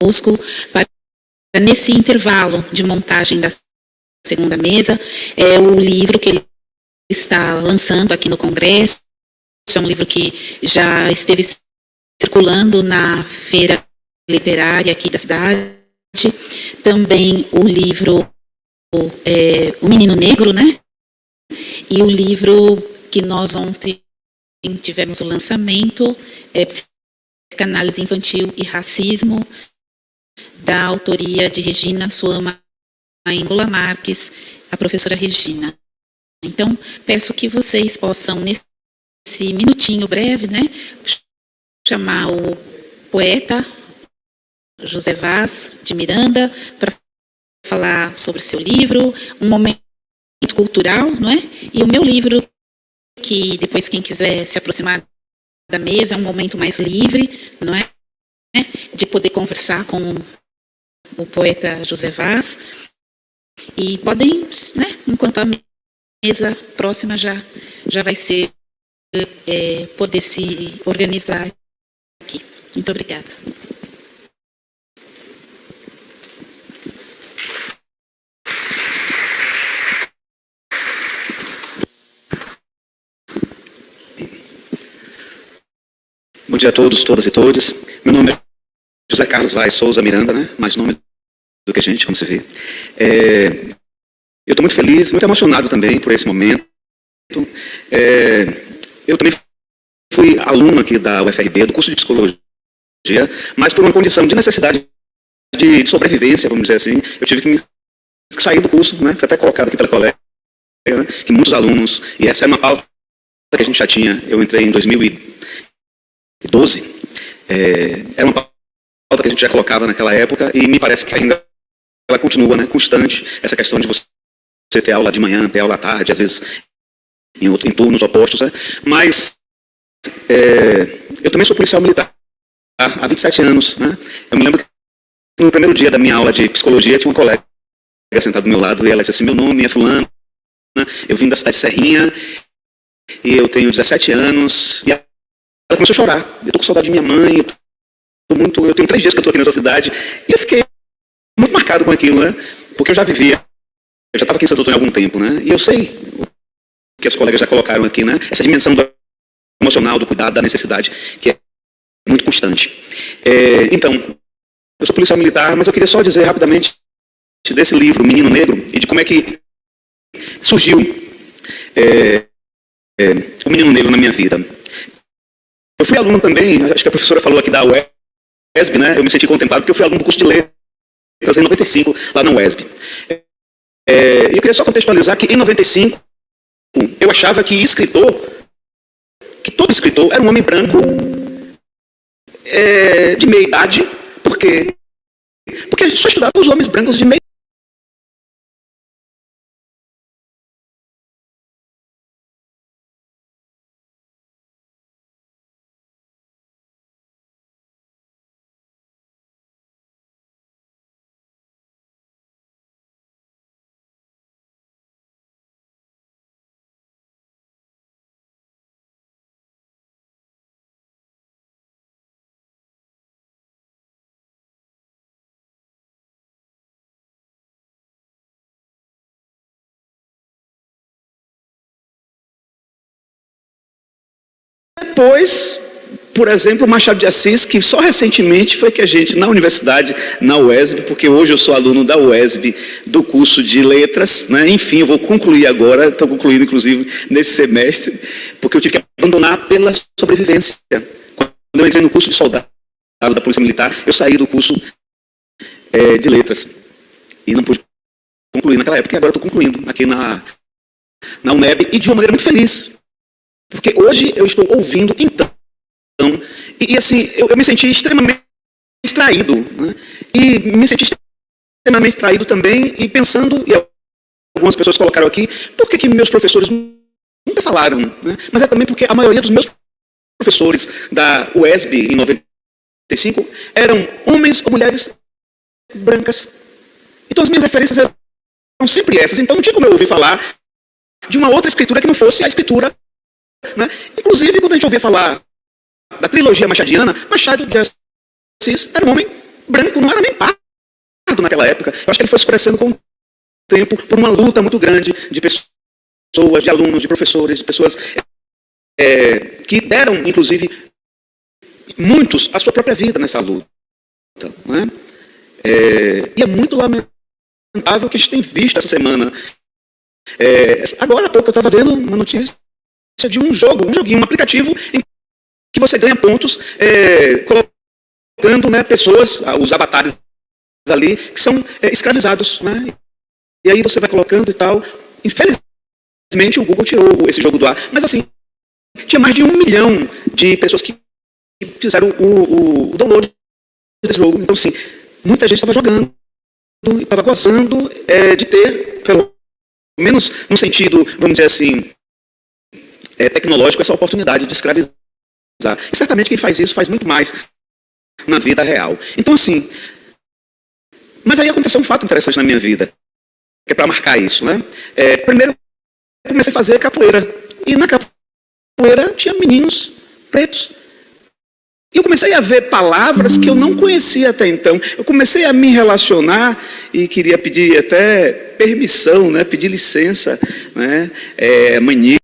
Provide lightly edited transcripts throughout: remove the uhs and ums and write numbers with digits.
conosco, para nesse intervalo de montagem da segunda mesa, o livro que ele está lançando aqui no Congresso. É um livro que já esteve circulando na feira literária aqui da cidade. Também o livro O Menino Negro, né? E o livro que nós ontem tivemos o lançamento, Psicanálise Infantil e Racismo, da autoria de Regina Suama Íngola Marques, a professora Regina. Então, peço que vocês possam, nesse minutinho breve, né, chamar o poeta José Vaz de Miranda para falar sobre o seu livro, um momento cultural, não é? E o meu livro, que depois quem quiser se aproximar da mesa, é um momento mais livre, não é? De poder conversar com o poeta José Vaz. E podem, né, enquanto a mesa próxima já vai ser, poder se organizar aqui. Muito obrigada. Bom dia a todos, todas e todos. Meu nome é José Carlos Vaz Souza Miranda, né? Mais nome do que gente, como você vê. Eu estou muito feliz, muito emocionado também por esse momento. Eu também fui aluno aqui da UFRB, do curso de Psicologia, mas por uma condição de necessidade de sobrevivência, vamos dizer assim, eu tive que sair do curso, né? Foi até colocado aqui pela colega, né? Que muitos alunos, e essa é uma pauta que a gente já tinha, eu entrei em 2012, era uma pauta que a gente já colocava naquela época, e me parece que ainda ela continua, né, constante, essa questão de você ter aula de manhã, ter aula à tarde, às vezes em turnos opostos, né? Mas eu também sou policial militar há 27 anos, né? Eu me lembro que no primeiro dia da minha aula de psicologia tinha uma colega sentada do meu lado e ela disse assim: meu nome é fulano, né? Eu vim da cidade de Serrinha e eu tenho 17 anos. E ela começou a chorar. Eu estou com saudade de minha mãe, eu tenho 3 dias que eu estou aqui nessa cidade. E eu fiquei muito marcado com aquilo, né? Porque eu já estava aqui em Santo Antônio há algum tempo, né? E eu sei o que as colegas já colocaram aqui, né? Essa dimensão do emocional, do cuidado, da necessidade, que é muito constante. Então, eu sou policial militar, mas eu queria só dizer rapidamente desse livro, Menino Negro, e de como é que surgiu o Menino Negro na minha vida. Eu fui aluno também, acho que a professora falou aqui da UESB, né? Eu me senti contemplado porque eu fui aluno do curso de Letras em 95, lá na UESB. E eu queria só contextualizar que em 95, eu achava que todo escritor era um homem branco de meia idade. Por quê? Porque a gente só estudava os homens brancos de meia Depois, por exemplo, Machado de Assis, que só recentemente foi que a gente, na universidade, na UESB, porque hoje eu sou aluno da UESB, do curso de Letras, né? Enfim, eu vou concluir agora, estou concluindo inclusive nesse semestre, porque eu tive que abandonar pela sobrevivência. Quando eu entrei no curso de soldado da Polícia Militar, eu saí do curso de Letras, e não pude concluir naquela época, e agora estou concluindo aqui na UNEB, e de uma maneira muito feliz. Porque hoje eu estou ouvindo, então, e assim, eu me senti extremamente distraído, né? E me senti extremamente distraído também, e pensando, e algumas pessoas colocaram aqui, por que meus professores nunca falaram, né? Mas é também porque a maioria dos meus professores da UESB, em 95, eram homens ou mulheres brancas. Então as minhas referências eram sempre essas, então não tinha como eu ouvir falar de uma outra escritura que não fosse a escritura, né? Inclusive, quando a gente ouvia falar da trilogia machadiana, Machado de Assis era um homem branco não era nem pardo naquela época. Eu acho que ele foi escurecendo com o tempo, por uma luta muito grande de pessoas, de alunos, de professores, de pessoas que deram, inclusive, muitos a sua própria vida nessa luta. Não é? E é muito lamentável que a gente tem visto essa semana. Agora há pouco eu estava vendo uma notícia de um joguinho, um aplicativo em que você ganha pontos colocando, né, pessoas, os avatares ali, que são escravizados. Né? E aí você vai colocando e tal. Infelizmente o Google tirou esse jogo do ar. Mas assim, tinha mais de 1 milhão de pessoas que fizeram o download desse jogo. Então assim, muita gente estava jogando, estava gozando de ter, pelo menos no sentido, vamos dizer assim, tecnológico, essa oportunidade de escravizar. E certamente quem faz isso faz muito mais na vida real. Então assim, mas aí aconteceu um fato interessante na minha vida, que é para marcar isso, né? Primeiro eu comecei a fazer capoeira, e na capoeira tinha meninos pretos. E eu comecei a ver palavras que eu não conhecia até então. Eu comecei a me relacionar e queria pedir até permissão, né? Pedir licença, né? Mania.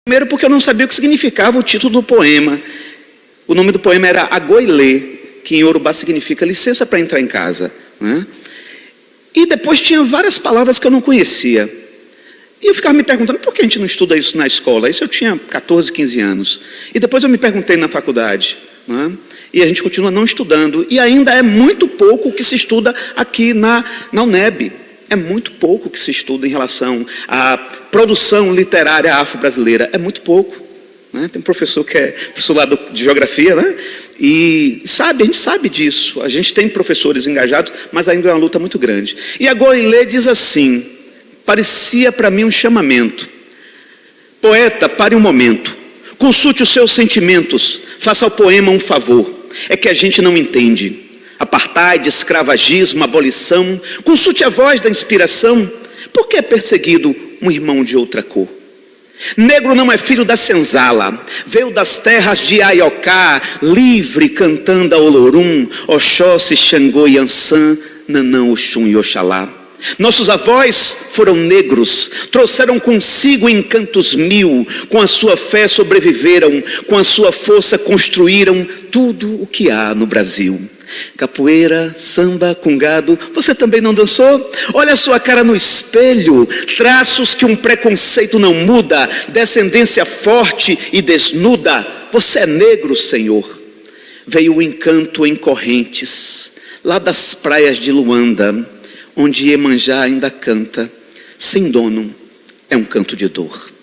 Primeiro porque eu não sabia o que significava o título do poema. O nome do poema era Agoilê, que em Yorubá significa licença para entrar em casa. Né? E depois tinha várias palavras que eu não conhecia. E eu ficava me perguntando, por que a gente não estuda isso na escola? Isso eu tinha 14, 15 anos. E depois eu me perguntei na faculdade. Né? E a gente continua não estudando. E ainda é muito pouco o que se estuda aqui na UNEB. É muito pouco que se estuda em relação à produção literária afro-brasileira. É muito pouco. Né? Tem um professor que é professor lá de geografia, né? E a gente sabe disso. A gente tem professores engajados, mas ainda é uma luta muito grande. E a Goilê diz assim, parecia para mim um chamamento. Poeta, pare um momento. Consulte os seus sentimentos. Faça ao poema um favor. É que a gente não entende. Apartheid, escravagismo, abolição. Consulte a voz da inspiração. Por que é perseguido um irmão de outra cor? Negro não é filho da senzala, veio das terras de Aiocá, livre cantando a Olorum, Oxóssi, Xangô, Yansan, Nanã, Oxum e Oxalá. Nossos avós foram negros, trouxeram consigo encantos mil, com a sua fé sobreviveram, com a sua força construíram tudo o que há no Brasil. Capoeira, samba, cungado, você também não dançou? Olha a sua cara no espelho, traços que um preconceito não muda, descendência forte e desnuda. Você é negro, Senhor. Veio o encanto em correntes, lá das praias de Luanda, onde Iemanjá ainda canta, sem dono, é um canto de dor.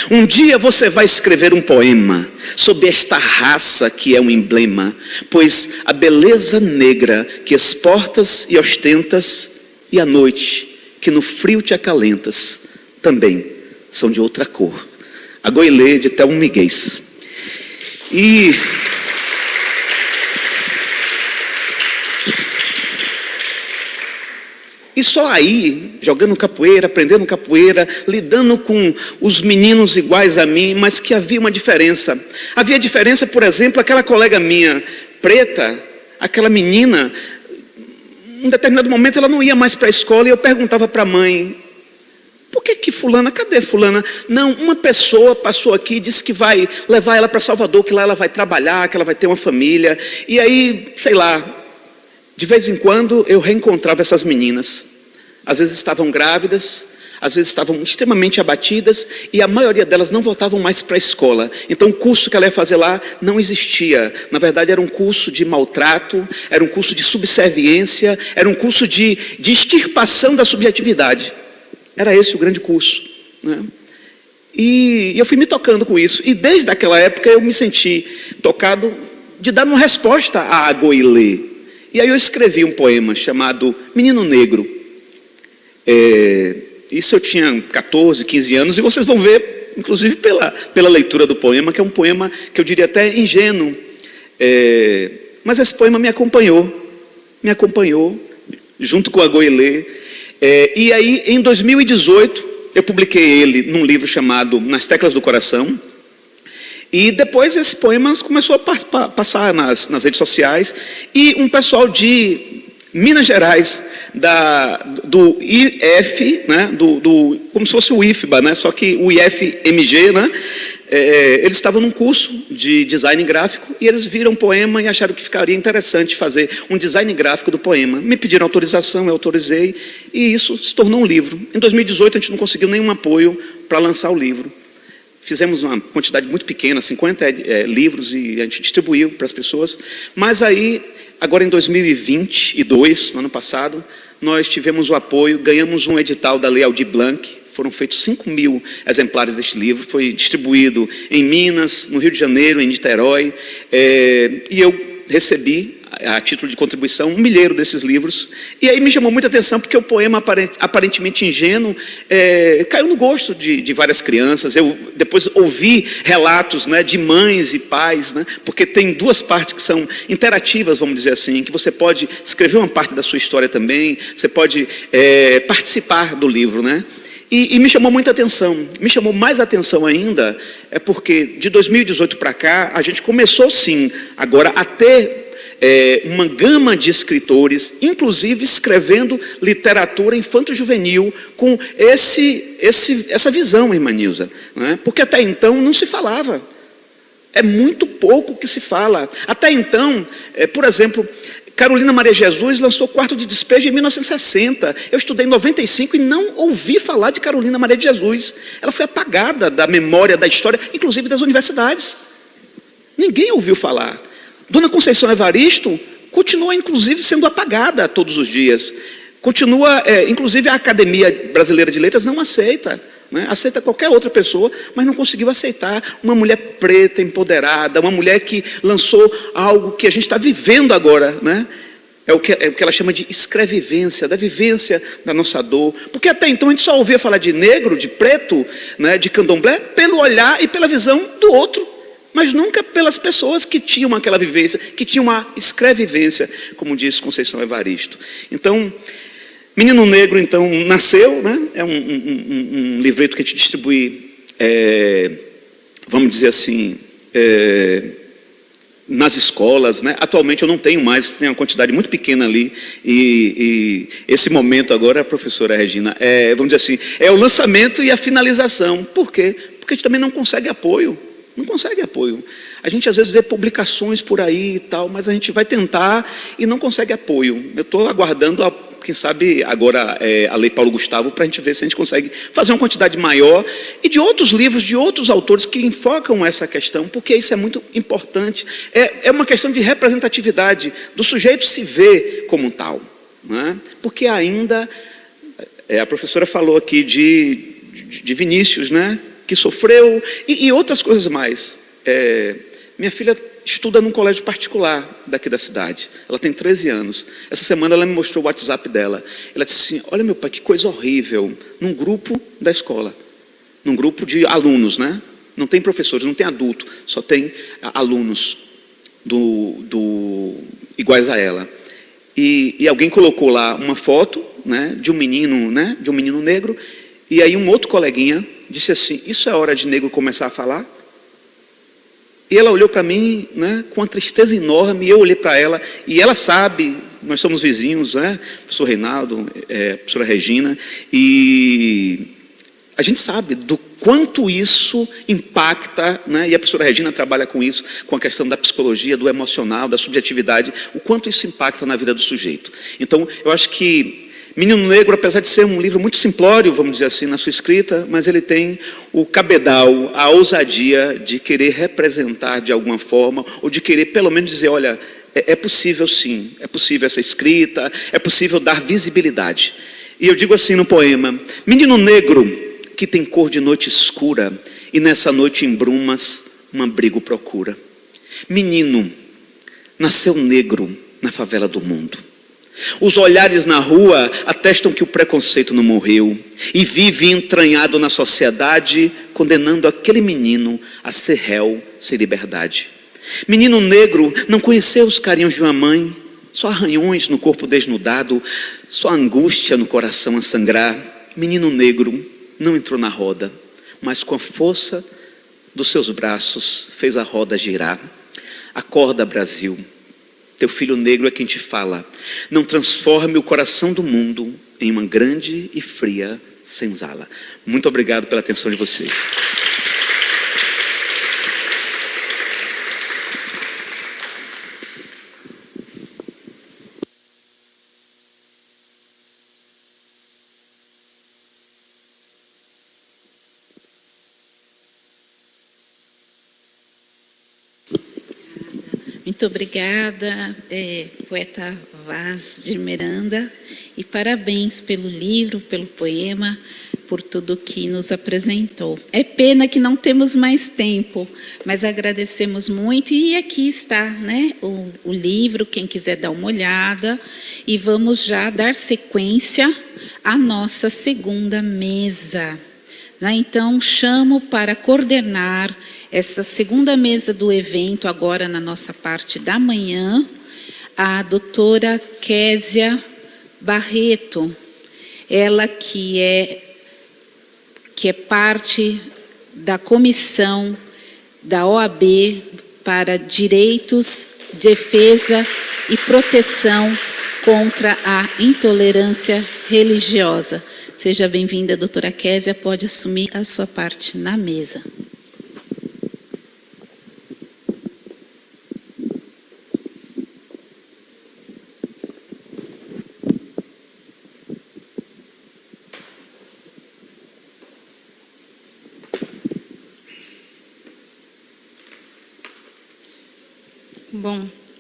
Um dia você vai escrever um poema sobre esta raça que é um emblema, pois a beleza negra que exportas e ostentas, e a noite que no frio te acalentas, também são de outra cor. A Goilê de Thelmo Miguel. E só aí, jogando capoeira, aprendendo capoeira, lidando com os meninos iguais a mim, mas que havia uma diferença. Havia diferença, por exemplo, aquela colega minha, preta, aquela menina, em um determinado momento ela não ia mais para a escola e eu perguntava para a mãe, por que fulana, cadê fulana? Não, uma pessoa passou aqui e disse que vai levar ela para Salvador, que lá ela vai trabalhar, que ela vai ter uma família. E aí, sei lá, de vez em quando eu reencontrava essas meninas. Às vezes estavam grávidas, às vezes estavam extremamente abatidas e a maioria delas não voltavam mais para a escola. Então o curso que ela ia fazer lá não existia. Na verdade era um curso de maltrato, era um curso de subserviência, era um curso de extirpação da subjetividade. Era esse o grande curso. Né? E eu fui me tocando com isso. E desde aquela época eu me senti tocado de dar uma resposta a Agoilê. E aí eu escrevi um poema chamado Menino Negro. Isso eu tinha 14, 15 anos e vocês vão ver inclusive pela leitura do poema, que é um poema que eu diria até ingênuo, mas esse poema me acompanhou junto com a Goelê, e aí em 2018 eu publiquei ele num livro chamado Nas Teclas do Coração, e depois esse poema começou a passar nas redes sociais, e um pessoal de Minas Gerais, do IF, né, como se fosse o IFBA, né, só que o IFMG, né, eles estavam num curso de design gráfico e eles viram o poema e acharam que ficaria interessante fazer um design gráfico do poema. Me pediram autorização, eu autorizei e isso se tornou um livro. Em 2018 a gente não conseguiu nenhum apoio para lançar o livro. Fizemos uma quantidade muito pequena, 50 livros, e a gente distribuiu para as pessoas. Mas aí, agora em 2022, no ano passado, nós tivemos o apoio, ganhamos um edital da Lei Aldir Blanc, foram feitos 5.000 exemplares deste livro, foi distribuído em Minas, no Rio de Janeiro, em Niterói, e eu recebi, a título de contribuição, 1 milheiro desses livros, e aí me chamou muita atenção, porque o poema aparentemente ingênuo caiu no gosto de várias crianças. Eu depois ouvi relatos, né, de mães e pais, né, porque tem 2 partes que são interativas, vamos dizer assim, que você pode escrever uma parte da sua história também, você pode participar do livro, né? E me chamou muita atenção, me chamou mais atenção ainda, porque de 2018 para cá, a gente começou sim, agora a ter uma gama de escritores, inclusive escrevendo literatura infanto-juvenil, com essa visão, irmã Nilza, né? Porque até então não se falava, é muito pouco que se fala. Até então, por exemplo, Carolina Maria Jesus lançou Quarto de Despejo em 1960. Eu estudei em 95 e não ouvi falar de Carolina Maria de Jesus. Ela foi apagada da memória, da história, inclusive das universidades. Ninguém ouviu falar. Dona Conceição Evaristo continua, inclusive, sendo apagada todos os dias. Continua, inclusive, a Academia Brasileira de Letras não aceita. Né? Aceita qualquer outra pessoa, mas não conseguiu aceitar uma mulher preta, empoderada, uma mulher que lançou algo que a gente está vivendo agora, né? É o que ela chama de escrevivência, da vivência da nossa dor. Porque até então a gente só ouvia falar de negro, de preto, né, de candomblé, pelo olhar e pela visão do outro, mas nunca pelas pessoas que tinham aquela vivência, que tinham uma escrevivência, como diz Conceição Evaristo. Então, Menino Negro, então, nasceu, né? É um livreto que a gente distribui, vamos dizer assim, nas escolas, né? Atualmente eu não tenho mais, tem uma quantidade muito pequena ali, e esse momento agora, a professora Regina, vamos dizer assim, é o lançamento e a finalização. Por quê? Porque a gente também não consegue apoio, A gente às vezes vê publicações por aí e tal, mas a gente vai tentar e não consegue apoio. Eu estou aguardando quem sabe agora a Lei Paulo Gustavo, para a gente ver se a gente consegue fazer uma quantidade maior, e de outros livros, de outros autores que enfocam essa questão, porque isso é muito importante, é uma questão de representatividade, do sujeito se ver como um tal, né? Porque ainda, a professora falou aqui de Vinícius, né? Que sofreu, e outras coisas mais. Minha filha estuda num colégio particular daqui da cidade. Ela tem 13 anos. Essa semana ela me mostrou o WhatsApp dela. Ela disse assim, olha meu pai, que coisa horrível. Num grupo da escola. Num grupo de alunos, né? Não tem professores, não tem adulto. Só tem alunos iguais a ela. E alguém colocou lá uma foto, né, de um menino, né, de um menino negro. E aí um outro coleguinha disse assim, isso é hora de negro começar a falar? E ela olhou para mim, né, com uma tristeza enorme, e eu olhei para ela, e ela sabe, nós somos vizinhos, né, professor Reinaldo, professora Regina, e a gente sabe do quanto isso impacta, né, e a professora Regina trabalha com isso, com a questão da psicologia, do emocional, da subjetividade, o quanto isso impacta na vida do sujeito. Então, eu acho que Menino Negro, apesar de ser um livro muito simplório, vamos dizer assim, na sua escrita, mas ele tem o cabedal, a ousadia de querer representar de alguma forma, ou de querer pelo menos dizer, olha, é possível sim, é possível essa escrita, é possível dar visibilidade. E eu digo assim no poema, menino negro que tem cor de noite escura, e nessa noite em brumas um abrigo procura. Menino, nasceu negro na favela do mundo. Os olhares na rua atestam que o preconceito não morreu e vive entranhado na sociedade, condenando aquele menino a ser réu sem liberdade. Menino negro não conheceu os carinhos de uma mãe, só arranhões no corpo desnudado, só angústia no coração a sangrar. Menino negro não entrou na roda, mas com a força dos seus braços fez a roda girar. Acorda, Brasil, teu filho negro é quem te fala. Não transforme o coração do mundo em uma grande e fria senzala. Muito obrigado pela atenção de vocês. Muito obrigada, poeta Vaz de Miranda, e parabéns pelo livro, pelo poema, por tudo que nos apresentou. É pena que não temos mais tempo, mas agradecemos muito, e aqui está, né, o livro, quem quiser dar uma olhada, e vamos já dar sequência à nossa segunda mesa. Então, chamo para coordenar essa segunda mesa do evento, agora na nossa parte da manhã, a doutora Késia Barreto, ela que é parte da comissão da OAB para direitos, defesa e proteção contra a intolerância religiosa. Seja bem-vinda, doutora Késia, pode assumir a sua parte na mesa.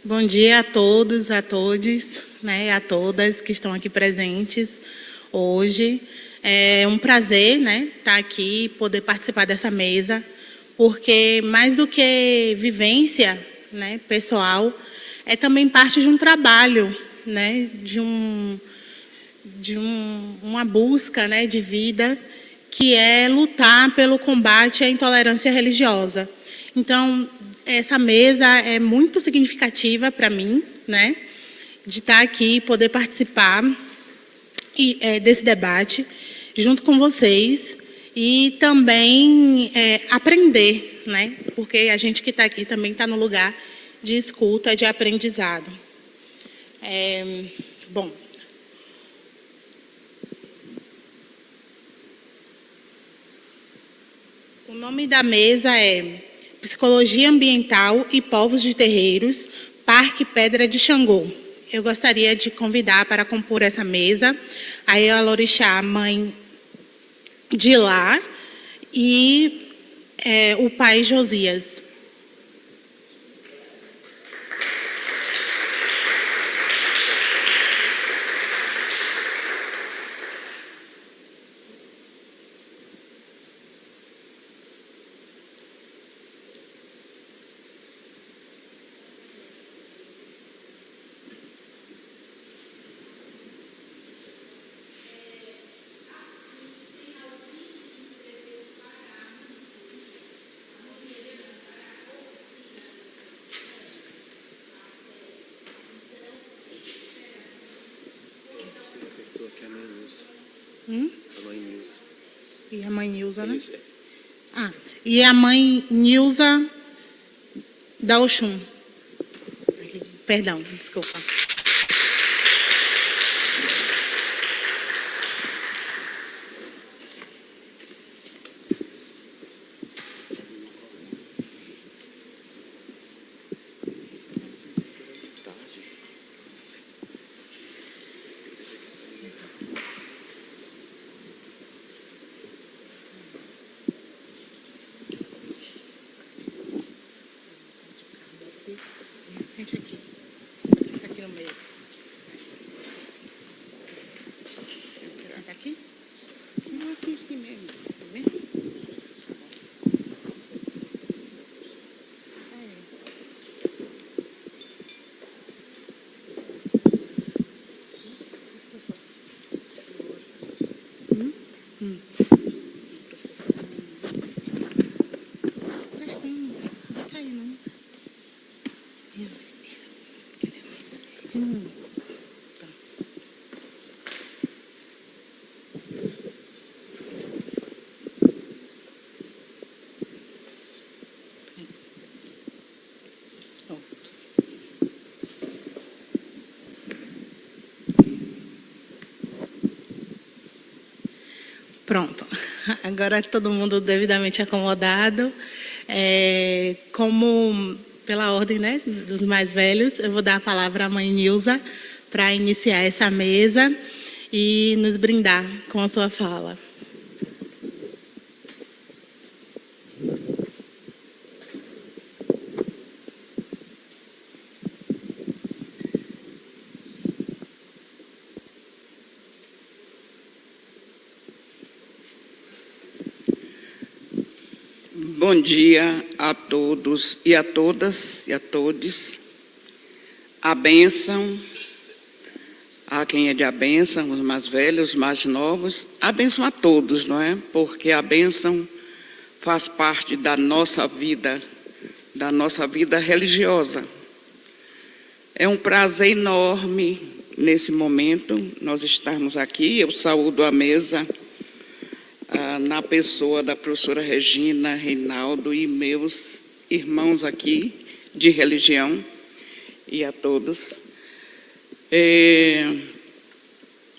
Bom dia a todos, a todes, né, a todas que estão aqui presentes hoje. É um prazer, né, estar aqui, poder participar dessa mesa, porque mais do que vivência, né, pessoal, é também parte de um trabalho, né, uma busca, né, de vida, que é lutar pelo combate à intolerância religiosa. Então, essa mesa é muito significativa para mim, né, de estar aqui, poder participar desse debate junto com vocês e também aprender, né, porque a gente que está aqui também está no lugar de escuta, de aprendizado. Bom, o nome da mesa é Psicologia Ambiental e Povos de Terreiros, Parque Pedra de Xangô. Eu gostaria de convidar para compor essa mesa a Ialorixá, mãe de Lá, e o pai Josias. Que é a mãe Nilza. A mãe Nilza. E a mãe Nilza, né? Isso. E a mãe Nilza da Oxum. Perdão, desculpa. Sente aqui. Senta aqui no meio. Sim. Pronto, agora todo mundo devidamente acomodado. Como pela ordem, né, dos mais velhos, eu vou dar a palavra à mãe Nilza para iniciar essa mesa e nos brindar com a sua fala. Bom dia a todos e a todas e a todos. A bênção, a quem é de a bênção, os mais velhos, os mais novos, a bênção a todos, não é? Porque a bênção faz parte da nossa vida religiosa. É um prazer enorme nesse momento nós estarmos aqui. Eu saúdo a mesa na pessoa da professora Regina, Reinaldo e meus irmãos aqui de religião e a todos.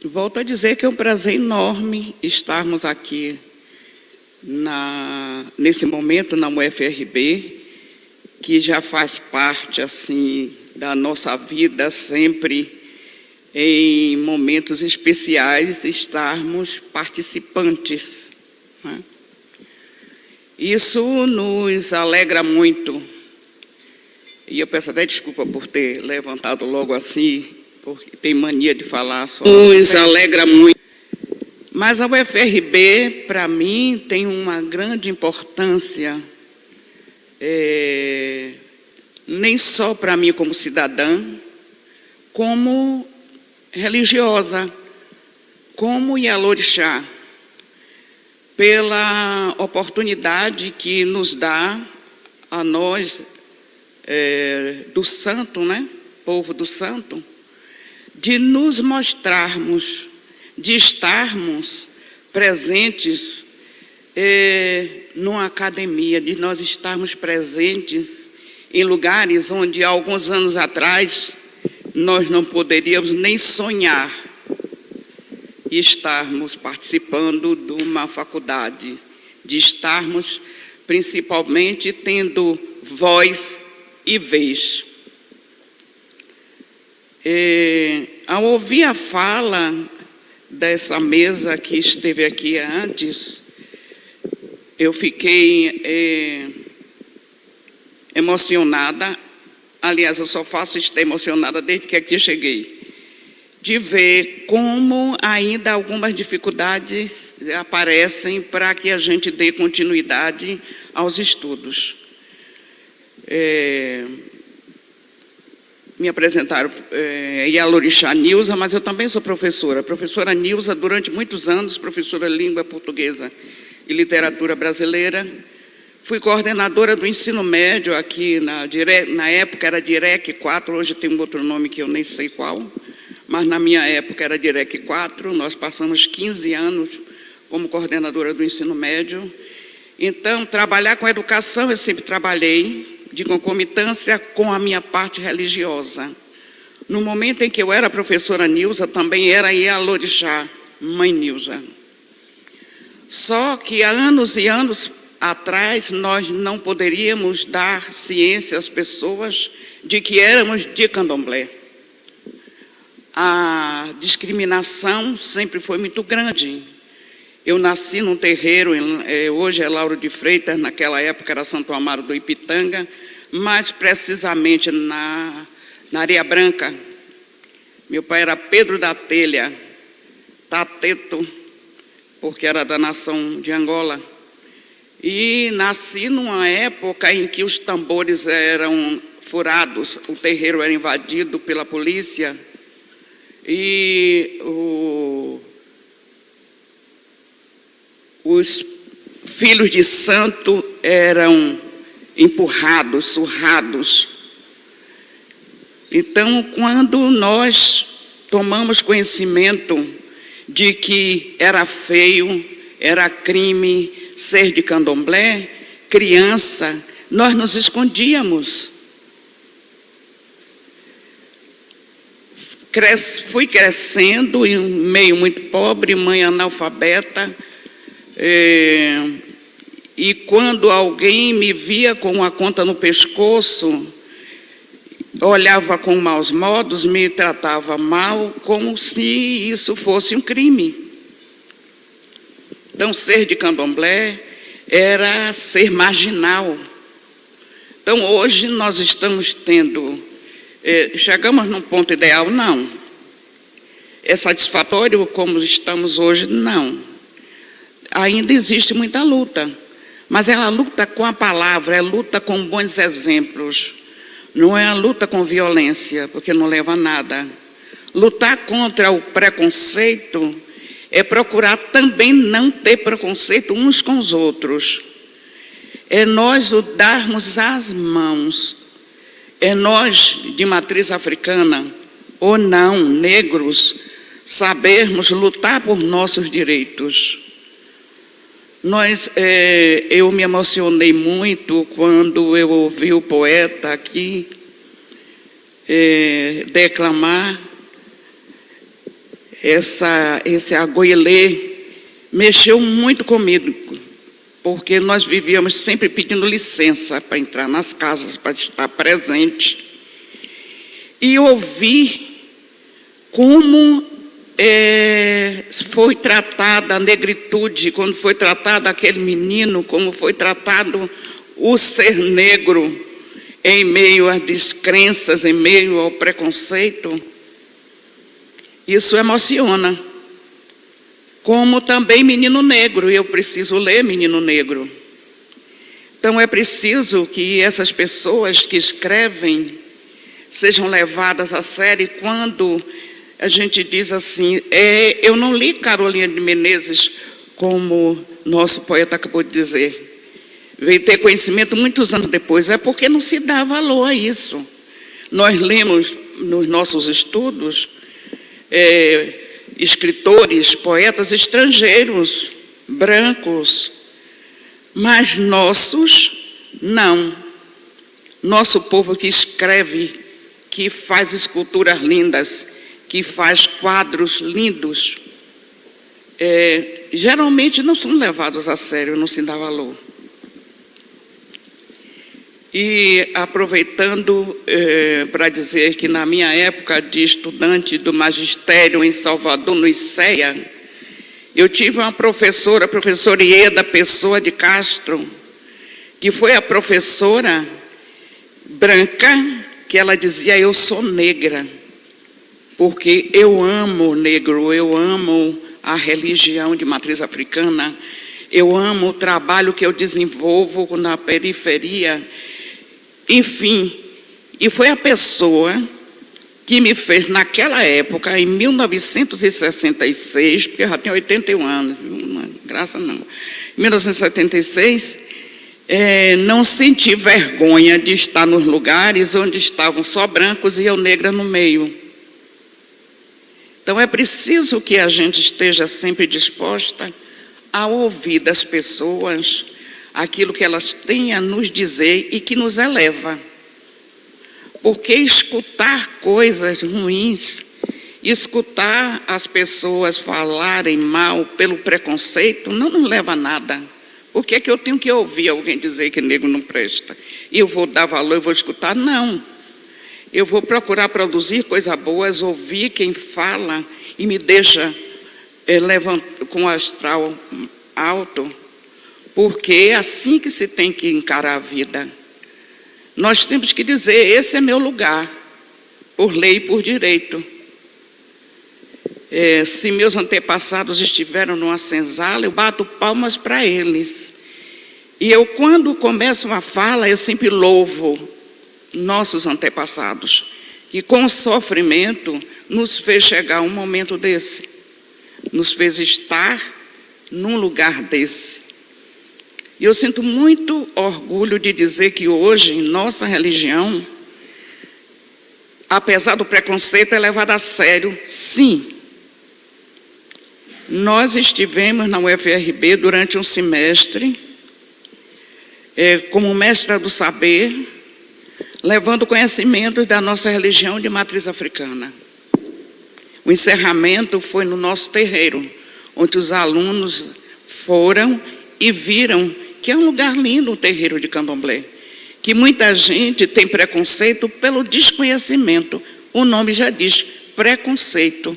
Volto a dizer que é um prazer enorme estarmos aqui nesse momento na UFRB, que já faz parte assim da nossa vida sempre. Em momentos especiais, estarmos participantes, né? Isso nos alegra muito. E eu peço até desculpa por ter levantado logo assim, porque tem mania de falar só. Nos alegra muito. Mas a UFRB, para mim, tem uma grande importância, nem só para mim como cidadã, como religiosa, como Ialorixá, pela oportunidade que nos dá a nós, do santo, né, povo do santo, de nos mostrarmos, de estarmos presentes numa academia, de nós estarmos presentes em lugares onde há alguns anos atrás nós não poderíamos nem sonhar estarmos participando de uma faculdade, de estarmos principalmente tendo voz e vez. Ao ouvir a fala dessa mesa que esteve aqui antes, eu fiquei emocionada. Aliás, eu só faço estar emocionada desde que aqui cheguei, de ver como ainda algumas dificuldades aparecem para que a gente dê continuidade aos estudos. Me apresentaram Ialorixá Nilza, mas eu também sou professora. Professora Nilza, durante muitos anos, professora de língua portuguesa e literatura brasileira. Fui coordenadora do ensino médio aqui, na época era Direc 4, hoje tem um outro nome que eu nem sei qual, mas na minha época era Direc 4, nós passamos 15 anos como coordenadora do ensino médio. Então, trabalhar com educação eu sempre trabalhei, de concomitância com a minha parte religiosa. No momento em que eu era professora Nilza, também era Ialorixá, mãe Nilza. Só que há anos e anos atrás, nós não poderíamos dar ciência às pessoas de que éramos de candomblé. A discriminação sempre foi muito grande. Eu nasci num terreiro, hoje é Lauro de Freitas, naquela época era Santo Amaro do Ipitanga, mais precisamente na Areia Branca. Meu pai era Pedro da Telha, Tateto, porque era da nação de Angola. E nasci numa época em que os tambores eram furados, o terreiro era invadido pela polícia os filhos de santo eram empurrados, surrados. Então, quando nós tomamos conhecimento de que era feio, era crime ser de candomblé, criança, nós nos escondíamos. Fui crescendo em um meio muito pobre, mãe analfabeta, e quando alguém me via com a conta no pescoço, olhava com maus modos, me tratava mal, como se isso fosse um crime. Então, ser de candomblé era ser marginal. Então, hoje nós estamos tendo... chegamos num ponto ideal? Não. É satisfatório como estamos hoje? Não. Ainda existe muita luta, mas é a luta com a palavra, é a luta com bons exemplos. Não é a luta com violência, porque não leva a nada. Lutar contra o preconceito é procurar também não ter preconceito uns com os outros. É nós darmos as mãos. É nós, de matriz africana, ou não, negros, sabermos lutar por nossos direitos. Eu me emocionei muito quando eu ouvi o poeta aqui declamar esse agoilê. Mexeu muito comigo, porque nós vivíamos sempre pedindo licença para entrar nas casas, para estar presente. E ouvi como foi tratada a negritude, quando foi tratado aquele menino, como foi tratado o ser negro em meio às descrenças, em meio ao preconceito. Isso emociona. Como também Menino Negro, eu preciso ler Menino Negro. Então é preciso que essas pessoas que escrevem sejam levadas a sério. Quando a gente diz assim, eu não li Carolina de Menezes, como nosso poeta acabou de dizer. Veio ter conhecimento muitos anos depois, é porque não se dá valor a isso. Nós lemos nos nossos estudos escritores, poetas estrangeiros, brancos, mas nossos, não. Nosso povo que escreve, que faz esculturas lindas, que faz quadros lindos, geralmente não são levados a sério, não se dá valor. E aproveitando para dizer que na minha época de estudante do magistério em Salvador, no ICEA, eu tive uma professora, a professora Ieda Pessoa de Castro, que foi a professora branca, que ela dizia, eu sou negra, porque eu amo o negro, eu amo a religião de matriz africana, eu amo o trabalho que eu desenvolvo na periferia, enfim. E foi a pessoa que me fez, naquela época, em 1966, porque eu já tenho 81 anos, graça não, em 1976, não senti vergonha de estar nos lugares onde estavam só brancos e eu negra no meio. Então é preciso que a gente esteja sempre disposta a ouvir das pessoas aquilo que elas têm a nos dizer e que nos eleva. Porque escutar coisas ruins, escutar as pessoas falarem mal pelo preconceito, não nos leva a nada. Por que eu tenho que ouvir alguém dizer que negro não presta? E eu vou dar valor, eu vou escutar? Não. Eu vou procurar produzir coisas boas, ouvir quem fala e me deixa com o astral alto, porque é assim que se tem que encarar a vida. Nós temos que dizer, esse é meu lugar, por lei e por direito. Se meus antepassados estiveram numa senzala, eu bato palmas para eles. E eu, quando começo uma fala, eu sempre louvo nossos antepassados, que com sofrimento nos fez chegar a um momento desse, nos fez estar num lugar desse. E eu sinto muito orgulho de dizer que hoje, em nossa religião, apesar do preconceito, é levado a sério, sim. Nós estivemos na UFRB durante um semestre, como mestra do saber, levando conhecimentos da nossa religião de matriz africana. O encerramento foi no nosso terreiro, onde os alunos foram e viram que é um lugar lindo, o terreiro de Candomblé, que muita gente tem preconceito pelo desconhecimento. O nome já diz, preconceito.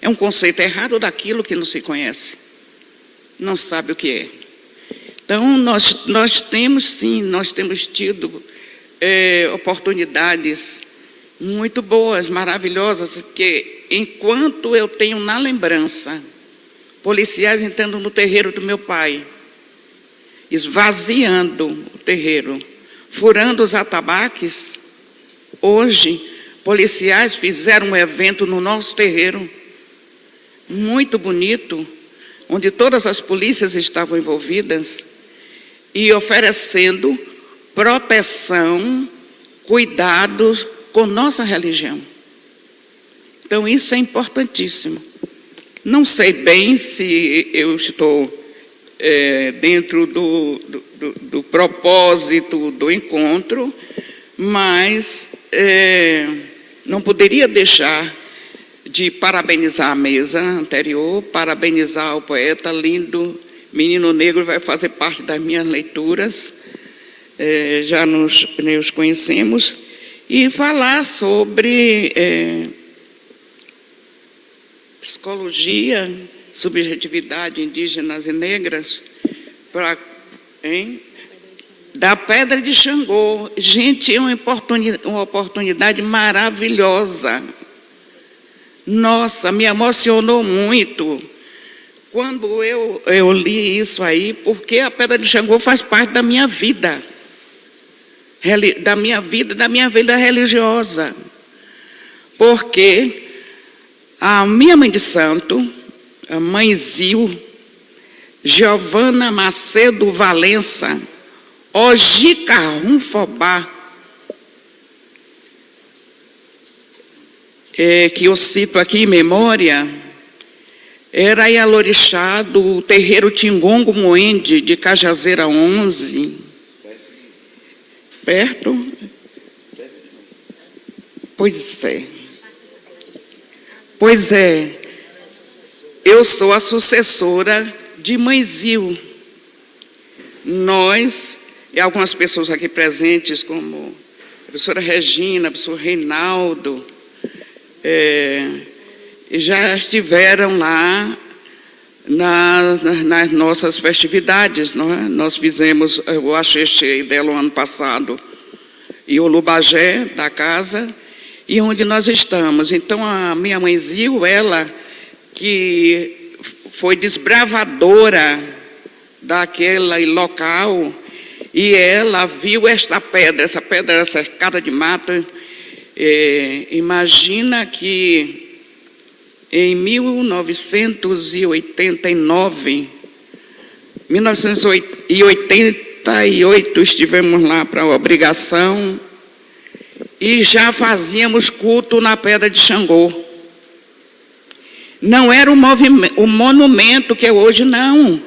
É um conceito errado daquilo que não se conhece, não sabe o que é. Então, nós temos sim, nós temos tido oportunidades muito boas, maravilhosas, porque enquanto eu tenho na lembrança policiais entrando no terreiro do meu pai, esvaziando o terreiro, furando os atabaques, hoje policiais fizeram um evento no nosso terreiro, muito bonito, onde todas as polícias estavam envolvidas e oferecendo proteção, cuidados com nossa religião. Então isso é importantíssimo. Não sei bem se eu estou dentro do propósito do encontro, mas não poderia deixar de parabenizar a mesa anterior, parabenizar o poeta lindo, Menino Negro, vai fazer parte das minhas leituras, já nos conhecemos, e falar sobre psicologia, subjetividade indígenas e negras, da Pedra de Xangô. Gente, é uma oportunidade maravilhosa. Nossa, me emocionou muito quando eu li isso aí, porque a Pedra de Xangô faz parte da minha vida, da minha vida religiosa. Porque a minha mãe de santo, a mãe Zil, Giovana Macedo Valença, Ojicarum Fobá, que eu cito aqui em memória, era Ialorixá do terreiro Tingongo Moende, de Cajazeira 11. Perto? Pois é. Pois é. Eu sou a sucessora de Mãe Zil. Nós, e algumas pessoas aqui presentes, como a professora Regina, o professor Reinaldo, já estiveram lá nas nossas festividades. Nós fizemos o Axexê dela o ano passado e o Lubagé da casa, e onde nós estamos. Então a minha mãe Zil, ela que foi desbravadora daquele local, e ela viu essa pedra era cercada de mata. Imagina que em 1988 estivemos lá para a obrigação e já fazíamos culto na Pedra de Xangô. Não era o monumento que é hoje, não.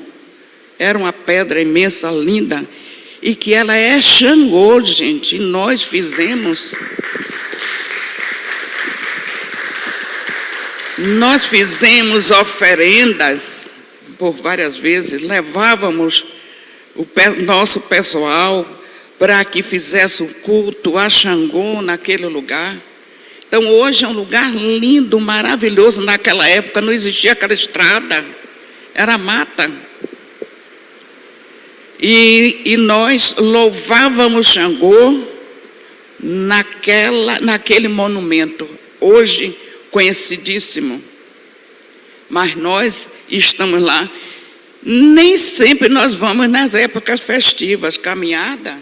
Era uma pedra imensa, linda, e que ela é Xangô, gente. E nós fizemos oferendas por várias vezes, levávamos o nosso pessoal para que fizesse o culto a Xangô naquele lugar. Então hoje é um lugar lindo, maravilhoso. Naquela época não existia aquela estrada, era mata. E nós louvávamos Xangô naquele monumento, hoje conhecidíssimo. Mas nós estamos lá. Nem sempre nós vamos nas épocas festivas, caminhada.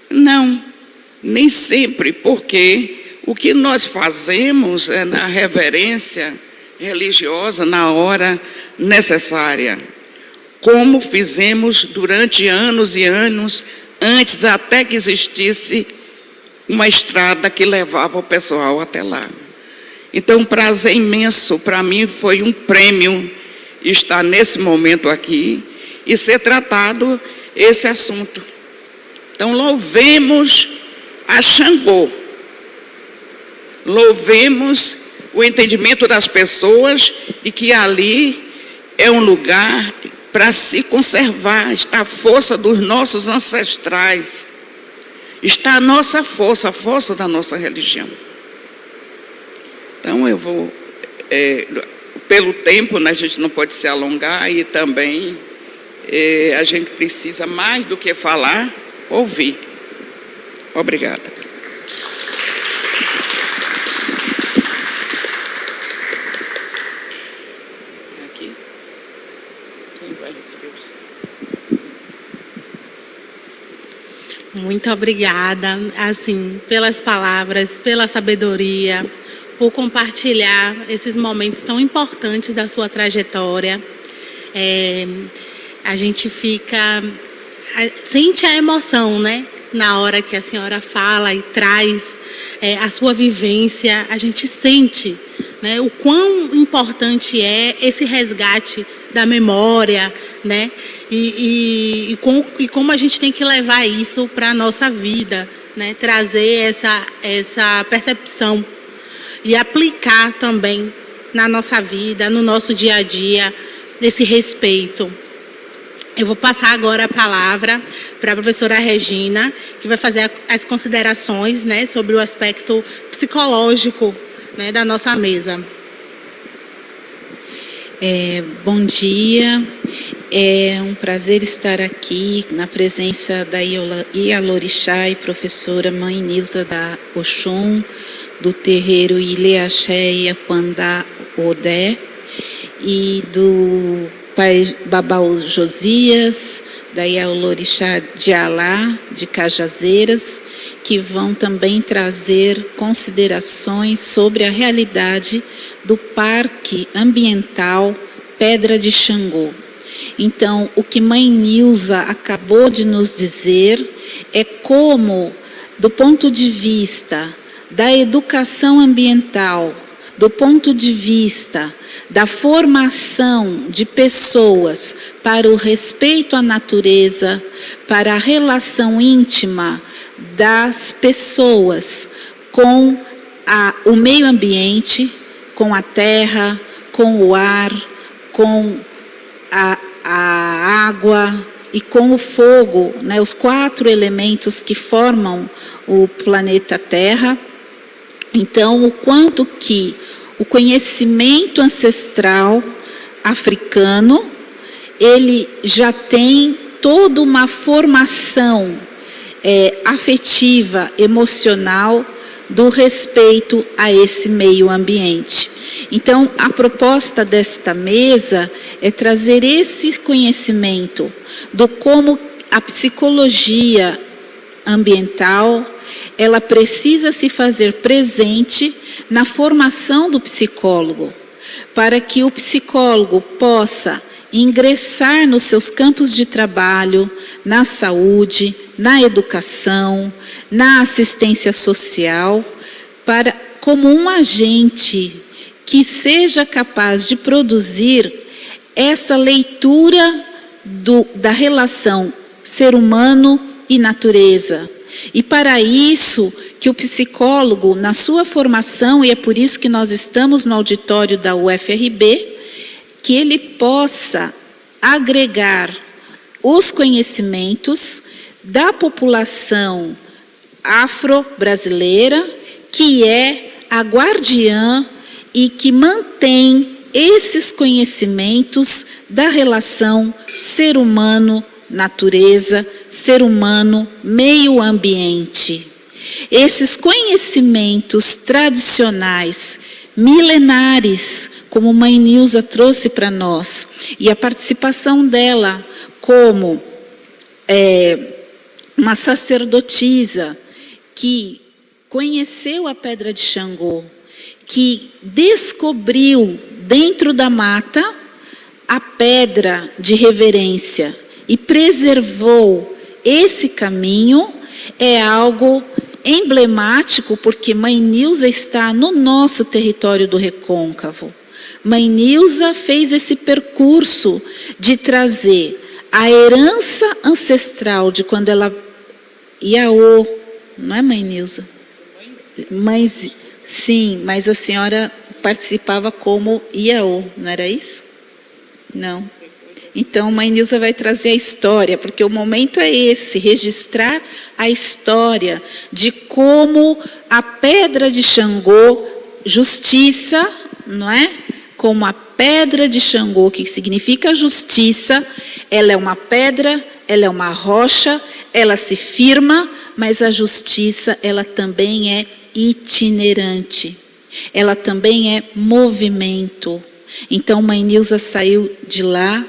Não, nem sempre, porque o que nós fazemos é na reverência religiosa, na hora necessária. como fizemos durante anos e anos, antes até que existisse uma estrada que levava o pessoal até lá. Então, um prazer imenso para mim, foi um prêmio estar nesse momento aqui e ser tratado esse assunto. Então, louvemos a Xangô, louvemos o entendimento das pessoas e que ali é um lugar para se conservar, está a força dos nossos ancestrais, está a nossa força, a força da nossa religião. Então eu vou, pelo tempo, né, a gente não pode se alongar e também a gente precisa mais do que falar, ouvir. Obrigada. Aqui. Quem vai receber o seu? Muito obrigada, assim, pelas palavras, pela sabedoria, por compartilhar esses momentos tão importantes da sua trajetória. A gente sente a emoção, né? Na hora que a senhora fala e traz a sua vivência, a gente sente, né, o quão importante é esse resgate da memória, né? E como a gente tem que levar isso para a nossa vida, né? Trazer essa percepção e aplicar também na nossa vida, no nosso dia a dia, desse respeito. Eu vou passar agora a palavra para a professora Regina, que vai fazer as considerações, né, sobre o aspecto psicológico, né, da nossa mesa. Bom dia, é um prazer estar aqui na presença da Ialorixá e professora Mãe Nilza da Oxum, do terreiro Ileaxé e Apandá Odé, e do Pai Babau Josias, da Ialorixá de Alá, de Cajazeiras, que vão também trazer considerações sobre a realidade do Parque Ambiental Pedra de Xangô. Então, o que Mãe Nilza acabou de nos dizer é como, do ponto de vista da educação ambiental, do ponto de vista da formação de pessoas para o respeito à natureza, para a relação íntima das pessoas com o meio ambiente, com a terra, com o ar, com a água e com o fogo, né, os 4 elementos que formam o planeta Terra. Então, o quanto que o conhecimento ancestral africano, ele já tem toda uma formação afetiva, emocional, do respeito a esse meio ambiente. Então, a proposta desta mesa é trazer esse conhecimento do como a psicologia ambiental, ela precisa se fazer presente na formação do psicólogo, para que o psicólogo possa ingressar nos seus campos de trabalho, na saúde, na educação, na assistência social, como um agente que seja capaz de produzir essa leitura da relação ser humano e natureza. E para isso que o psicólogo, na sua formação, e é por isso que nós estamos no auditório da UFRB, que ele possa agregar os conhecimentos da população afro-brasileira, que é a guardiã e que mantém esses conhecimentos da relação ser humano-natureza, ser humano-meio ambiente. Esses conhecimentos tradicionais, milenares, como Mãe Nilza trouxe para nós, e a participação dela como uma sacerdotisa que conheceu a Pedra de Xangô, que descobriu dentro da mata a pedra de reverência e preservou esse caminho, é algo emblemático, porque Mãe Nilza está no nosso território do Recôncavo. Mãe Nilza fez esse percurso de trazer a herança ancestral de quando ela... Iaô, não é Mãe Nilza? Sim, mas a senhora participava como Iaô, não era isso? Não. Então, Mãe Nilza vai trazer a história, porque o momento é esse, registrar a história de como a pedra de Xangô, justiça, não é? Como a pedra de Xangô, que significa justiça, ela é uma pedra, ela é uma rocha, ela se firma, mas a justiça, ela também é itinerante, ela também é movimento. Então, Mãe Nilza saiu de lá,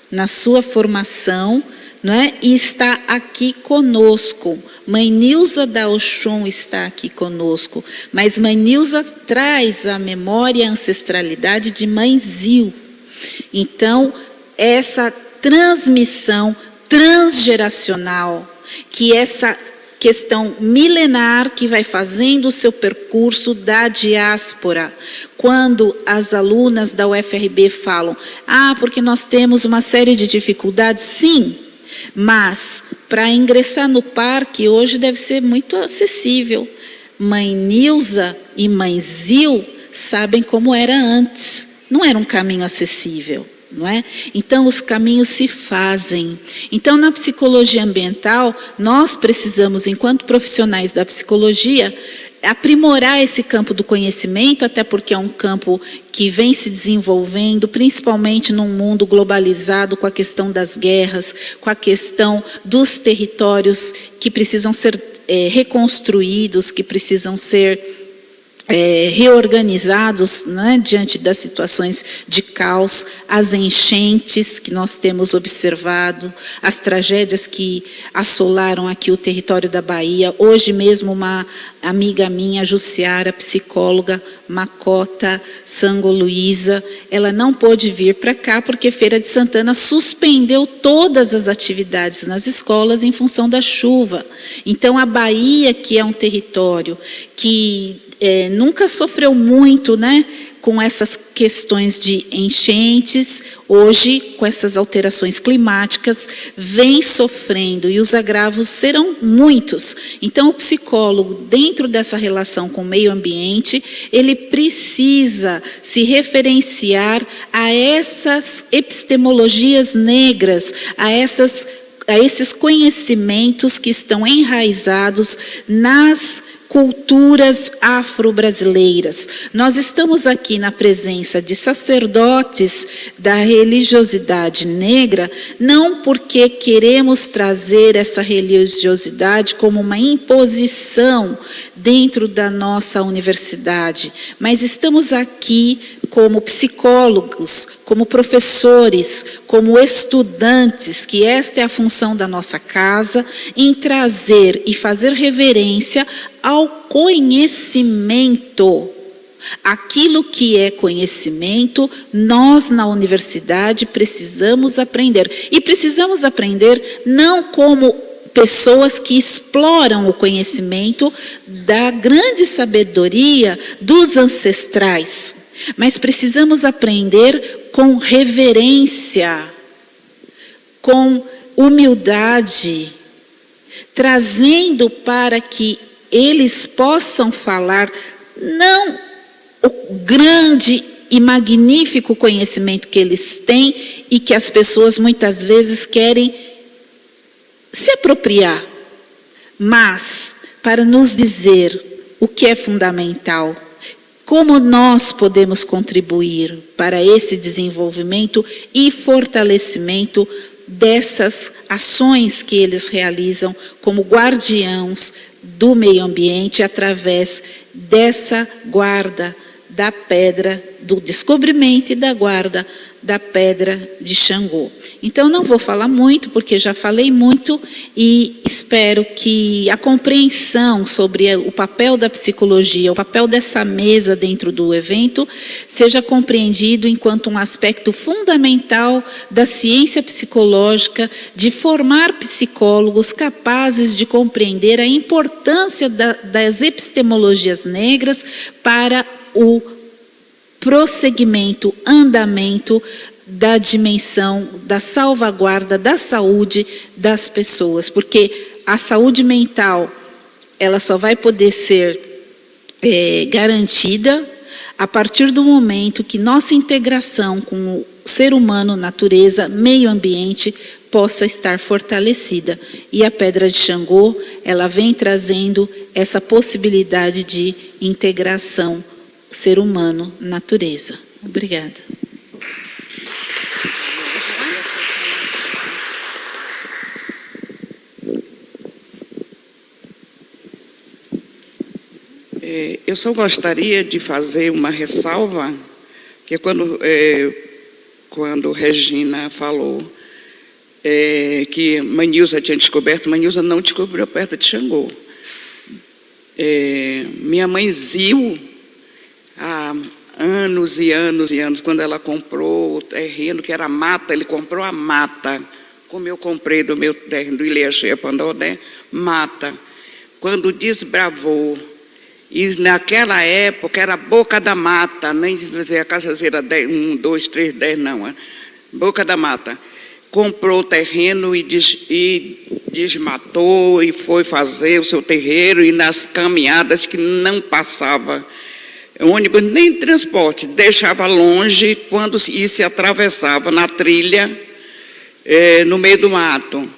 na sua formação, não é? E está aqui conosco. Mãe Nilza da Oxum está aqui conosco, mas Mãe Nilza traz a memória e a ancestralidade de Mãe Zil. Então, essa transmissão transgeracional, que essa questão milenar que vai fazendo o seu percurso da diáspora. Quando as alunas da UFRB falam, porque nós temos uma série de dificuldades, sim, mas para ingressar no parque hoje deve ser muito acessível. Mãe Nilza e Mãe Zil sabem como era antes, não era um caminho acessível. Não é? Então, os caminhos se fazem. Então, na psicologia ambiental, nós precisamos, enquanto profissionais da psicologia, aprimorar esse campo do conhecimento, até porque é um campo que vem se desenvolvendo, principalmente num mundo globalizado, com a questão das guerras, com a questão dos territórios que precisam ser reconstruídos, que precisam ser reorganizados, né, diante das situações de caos, as enchentes que nós temos observado, as tragédias que assolaram aqui o território da Bahia. Hoje mesmo uma amiga minha, Jussiara, psicóloga, Macota, Sango Luísa, ela não pôde vir para cá porque Feira de Santana suspendeu todas as atividades nas escolas em função da chuva. Então a Bahia, que é um território que nunca sofreu muito, né, com essas questões de enchentes, hoje, com essas alterações climáticas, vem sofrendo, e os agravos serão muitos. Então, o psicólogo, dentro dessa relação com o meio ambiente, ele precisa se referenciar a essas epistemologias negras, a esses conhecimentos que estão enraizados nas culturas afro-brasileiras. Nós estamos aqui na presença de sacerdotes da religiosidade negra, não porque queremos trazer essa religiosidade como uma imposição dentro da nossa universidade, mas estamos aqui como psicólogos, como professores, como estudantes, que esta é a função da nossa casa, em trazer e fazer reverência ao conhecimento. Aquilo que é conhecimento, nós na universidade precisamos aprender. E precisamos aprender não como pessoas que exploram o conhecimento da grande sabedoria dos ancestrais, mas precisamos aprender com reverência, com humildade, trazendo para que eles possam falar não o grande e magnífico conhecimento que eles têm e que as pessoas muitas vezes querem se apropriar, mas para nos dizer o que é fundamental, como nós podemos contribuir para esse desenvolvimento e fortalecimento dessas ações que eles realizam como guardiãos do meio ambiente através dessa guarda da pedra do descobrimento e da guarda da pedra de Xangô. Então, não vou falar muito, porque já falei muito, e espero que a compreensão sobre o papel da psicologia, o papel dessa mesa dentro do evento, seja compreendido enquanto um aspecto fundamental da ciência psicológica, de formar psicólogos capazes de compreender a importância das epistemologias negras para o prosseguimento, andamento da dimensão da salvaguarda da saúde das pessoas, porque a saúde mental ela só vai poder ser garantida a partir do momento que nossa integração com o ser humano, natureza, meio ambiente possa estar fortalecida. E a Pedra de Xangô, ela vem trazendo essa possibilidade de integração ser humano, natureza. Obrigada. Eu só gostaria de fazer uma ressalva, que quando Regina falou que Manilza tinha descoberto, Manilza não descobriu a Pedra de Xangô. Minha mãe Zil, há anos e anos e anos, quando ela comprou o terreno, que era mata, ele comprou a mata, como eu comprei do meu terreno, do Ilhécheia Pandodé, mata. Quando desbravou, e naquela época era Boca da Mata, nem dizer a Cajazeira 10, 1, 2, 3, 10, não, Boca da Mata. Comprou o terreno e desmatou e foi fazer o seu terreiro, e nas caminhadas que não passava ônibus nem transporte, deixava longe quando se atravessava na trilha, no meio do mato.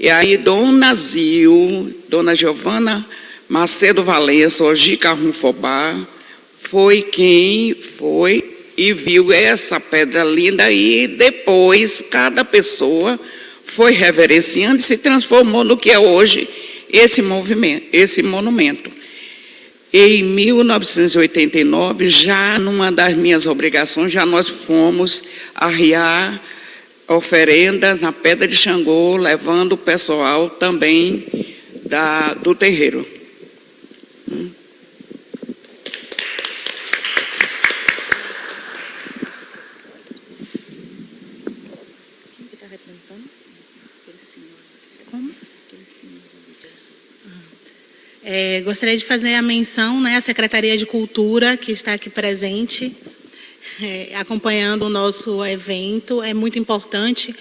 E aí Dona Zil, Dona Giovana Macedo Valença, Ojica Rumfobá, foi quem foi e viu essa pedra linda, e depois cada pessoa foi reverenciando e se transformou no que é hoje esse monumento. Em 1989, já numa das minhas obrigações, já nós fomos arriar oferendas na Pedra de Xangô, levando o pessoal também do terreiro. Gostaria de fazer a menção, à Secretaria de Cultura, que está aqui presente, acompanhando o nosso evento. É muito importante,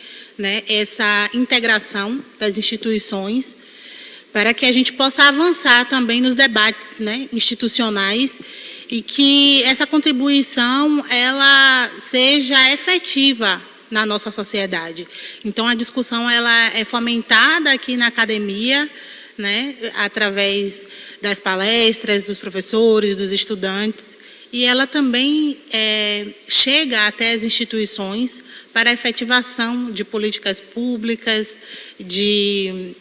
essa integração das instituições, para que a gente possa avançar também nos debates, institucionais, e que essa contribuição ela seja efetiva na nossa sociedade. Então, a discussão ela é fomentada aqui na academia, através das palestras, dos professores, dos estudantes, e ela também chega até as instituições para a efetivação de políticas públicas, de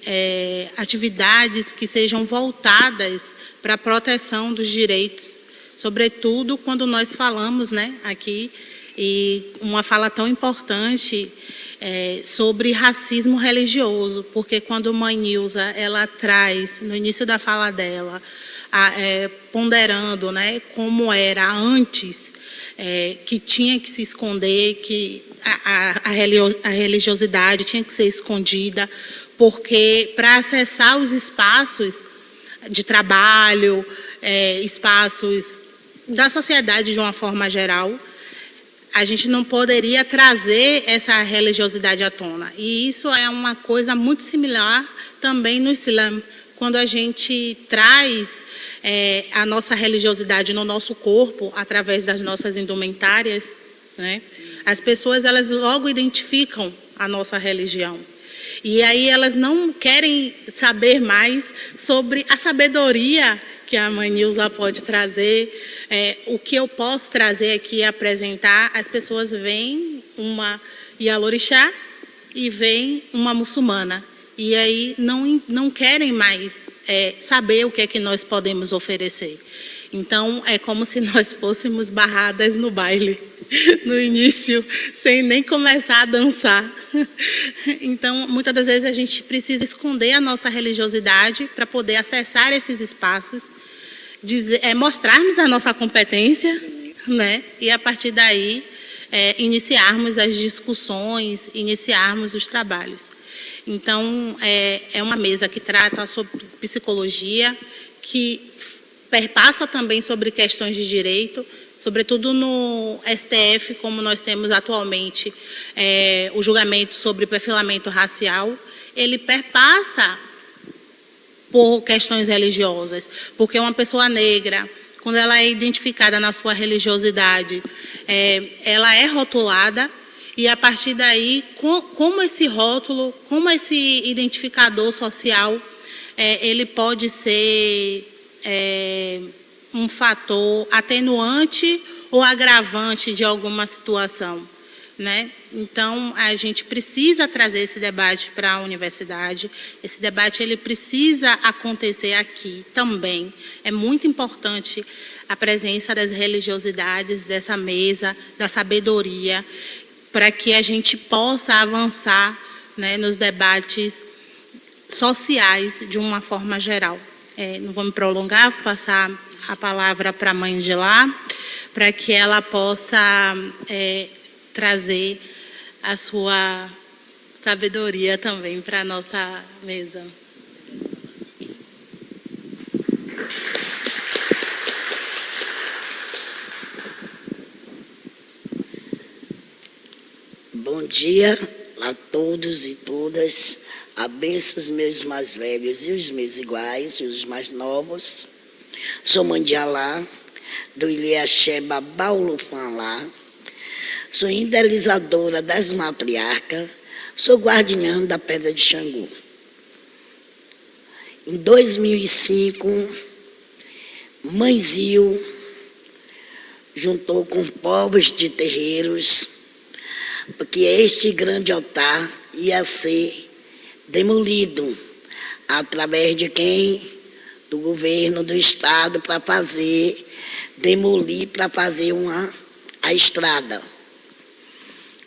atividades que sejam voltadas para a proteção dos direitos, sobretudo quando nós falamos aqui, e uma fala tão importante sobre racismo religioso, porque quando Manilza ela traz, no início da fala dela, ponderando como era antes, que tinha que se esconder, que a religiosidade tinha que ser escondida, porque para acessar os espaços de trabalho, espaços da sociedade de uma forma geral, a gente não poderia trazer essa religiosidade à tona. E isso é uma coisa muito similar também no Islã, quando a gente traz a nossa religiosidade no nosso corpo, através das nossas indumentárias, as pessoas elas logo identificam a nossa religião. E aí elas não querem saber mais sobre a sabedoria que a Manilza pode trazer, o que eu posso trazer aqui e apresentar. As pessoas veem uma Ialorixá e veem uma muçulmana. E aí não querem mais saber o que é que nós podemos oferecer. Então, é como se nós fôssemos barradas no baile, no início, sem nem começar a dançar. Então, muitas das vezes a gente precisa esconder a nossa religiosidade para poder acessar esses espaços, mostrarmos a nossa competência, né? E a partir daí, iniciarmos as discussões, iniciarmos os trabalhos. Então, é uma mesa que trata sobre psicologia, que perpassa também sobre questões de direito, sobretudo no STF, como nós temos atualmente o julgamento sobre perfilamento racial, ele perpassa por questões religiosas, porque uma pessoa negra, quando ela é identificada na sua religiosidade, ela é rotulada, e a partir daí, como esse rótulo, como esse identificador social, ele pode ser um fator atenuante ou agravante de alguma situação, né? Então, a gente precisa trazer esse debate para a universidade. Esse debate ele precisa acontecer aqui também. É muito importante a presença das religiosidades, dessa mesa, da sabedoria, para que a gente possa avançar, né, nos debates sociais de uma forma geral. Não vou me prolongar, vou passar a palavra para a mãe de lá, para que ela possa trazer a sua sabedoria também para a nossa mesa. Bom dia a todos e todas. Abençoe os meus mais velhos e os meus iguais e os mais novos. Sou mãe de Alá, do Ilhaxé Babaulufalá. Sou idealizadora das matriarcas. Sou guardiã da Pedra de Xangô. Em 2005, Mãe Zil juntou com povos de terreiros, porque este grande altar ia ser demolido, através de quem? Do governo do estado, para demolir, para fazer a estrada.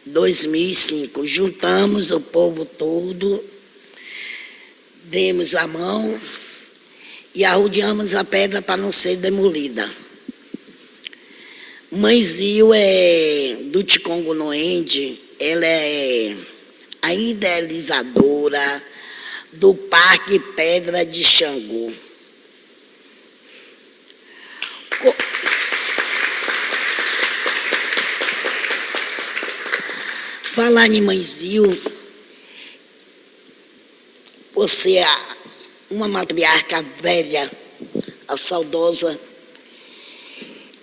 2005, juntamos o povo todo, demos a mão e arrodeamos a pedra para não ser demolida. Mãe Zil do Ticongonoende, ela é a idealizadora do Parque Pedra de Xangô. Falar em Mãe Zil, você é uma matriarca velha, a saudosa.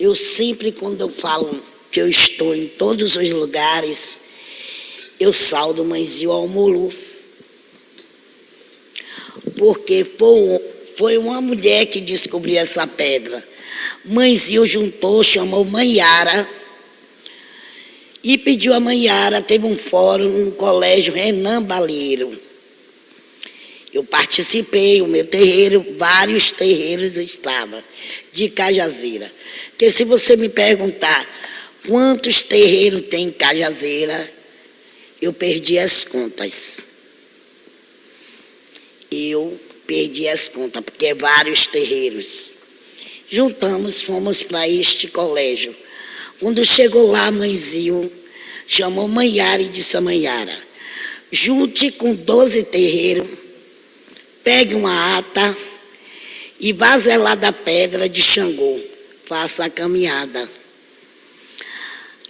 Eu sempre, quando eu falo que eu estou em todos os lugares, eu saudo Mãe Zil ao Molu, porque foi uma mulher que descobriu essa pedra. Mãe Zil juntou, chamou Mãe Yara e pediu a Mãe Yara, teve um fórum no colégio Renan Balheiro. Eu participei, o meu terreiro, vários terreiros estavam, de Cajazeira. Porque se você me perguntar quantos terreiros tem em Cajazeira, eu perdi as contas. Eu perdi as contas, porque é vários terreiros. Juntamos, fomos para este colégio. Quando chegou lá, Mãe Zil chamou Mãe Yara e disse a Mãe Yara, junte com 12 terreiros, pegue uma ata e vá zelar da Pedra de Xangô, faça a caminhada.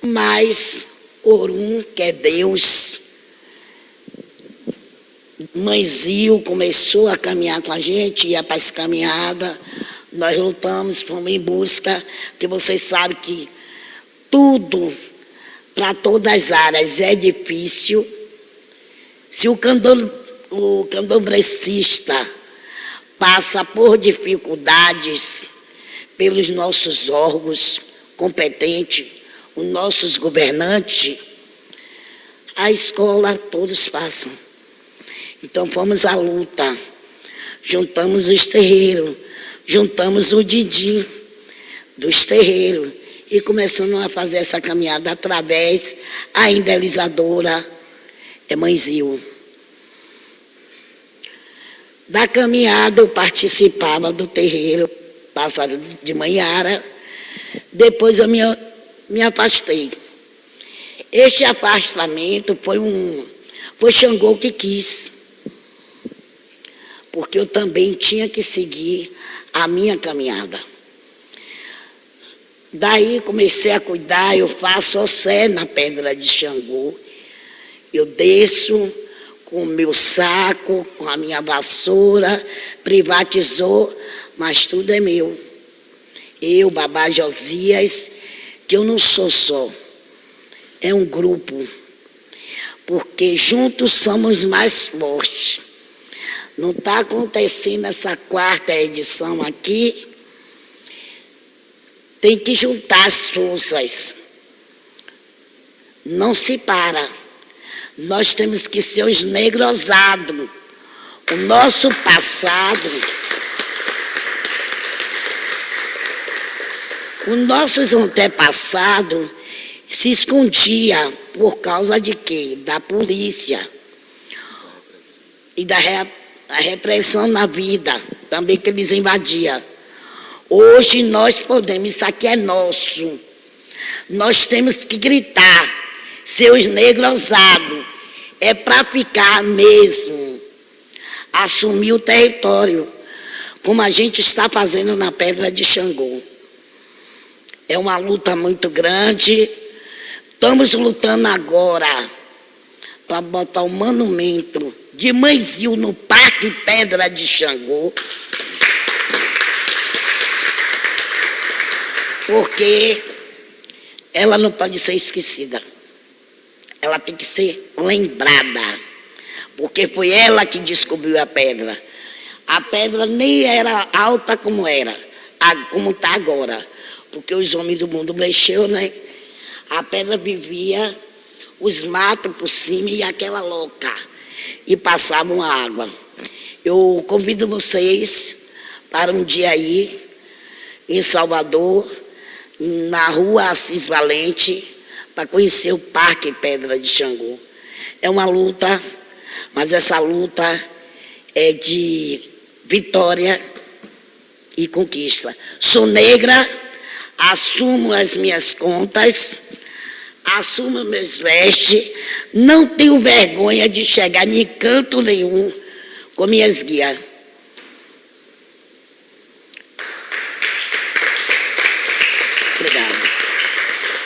Mas Orum, que é Deus, Mãe Zil começou a caminhar com a gente, ia para essa caminhada, nós lutamos, fomos em busca, porque vocês sabem que tudo, para todas as áreas, é difícil. Se o candombrecista passa por dificuldades pelos nossos órgãos competentes, os nossos governantes, a escola todos passam. Então fomos à luta, juntamos os terreiros, juntamos o Didi, dos terreiros, e começando a fazer essa caminhada através a idealizadora Mãe Zil. Da caminhada eu participava do terreiro Pássaro de Manhara, depois eu me afastei. Este afastamento foi Xangô que quis, porque eu também tinha que seguir a minha caminhada. Daí comecei a cuidar, eu faço ossé na pedra de Xangô, eu desço com o meu saco, com a minha vassoura, privatizou, mas tudo é meu. Eu, Babá Josias, que eu não sou só, é um grupo, porque juntos somos mais fortes. Não está acontecendo essa 4ª edição aqui, tem que juntar as forças, não se para. Nós temos que ser os negrosados. O nosso passado, os nossos antepassados se escondia por causa de quê? Da polícia e da repressão na vida, também que eles invadiam. Hoje nós podemos, isso aqui é nosso. Nós temos que gritar, seus negrosados, é para ficar mesmo, assumir o território, como a gente está fazendo na Pedra de Xangô. É uma luta muito grande. Estamos lutando agora para botar um monumento de Mãe Zil no Parque Pedra de Xangô, porque ela não pode ser esquecida. Ela tem que ser lembrada, porque foi ela que descobriu a pedra. A pedra nem era alta como está agora, porque os homens do mundo mexeu, né? A pedra vivia os matos por cima e aquela louca, e passavam a água. Eu convido vocês para um dia aí, em Salvador, na rua Assis Valente, para conhecer o Parque Pedra de Xangô. É uma luta, mas essa luta é de vitória e conquista. Sou negra, assumo as minhas contas, assumo meus vestes, não tenho vergonha de chegar em canto nenhum com minhas guias. Obrigada.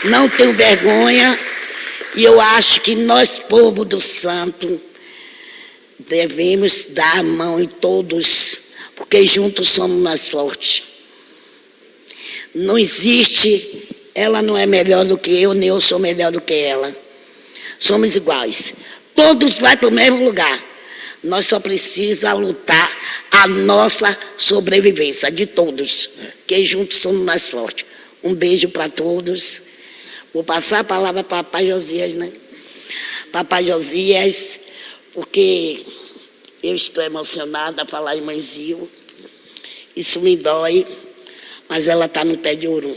Não tenho vergonha, e eu acho que nós, povo do santo, devemos dar a mão em todos, porque juntos somos mais fortes. Não existe, ela não é melhor do que eu, nem eu sou melhor do que ela. Somos iguais. Todos vão para o mesmo lugar. Nós só precisamos lutar a nossa sobrevivência, de todos, que juntos somos mais fortes. Um beijo para todos. Vou passar a palavra para Papai Josias, né? Papai Josias, porque eu estou emocionada a falar em Mãe Zil. Isso me dói, mas ela está no pé de ouro.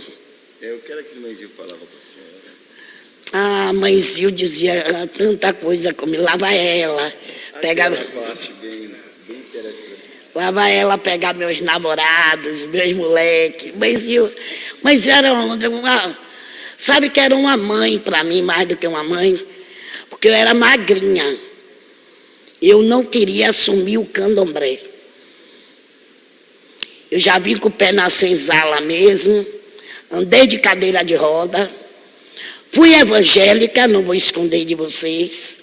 Eu quero que Mãe Zil falava com a senhora. Ah, Mãe Zil dizia tanta coisa como lava ela, pega... parte bem interessante. Lava ela, pegar meus namorados, meus moleques. Mãe Zil era sabe que era uma mãe para mim, mais do que uma mãe, porque eu era magrinha. Eu não queria assumir o candomblé. Eu já vim com o pé na senzala mesmo, andei de cadeira de roda, fui evangélica, não vou esconder de vocês,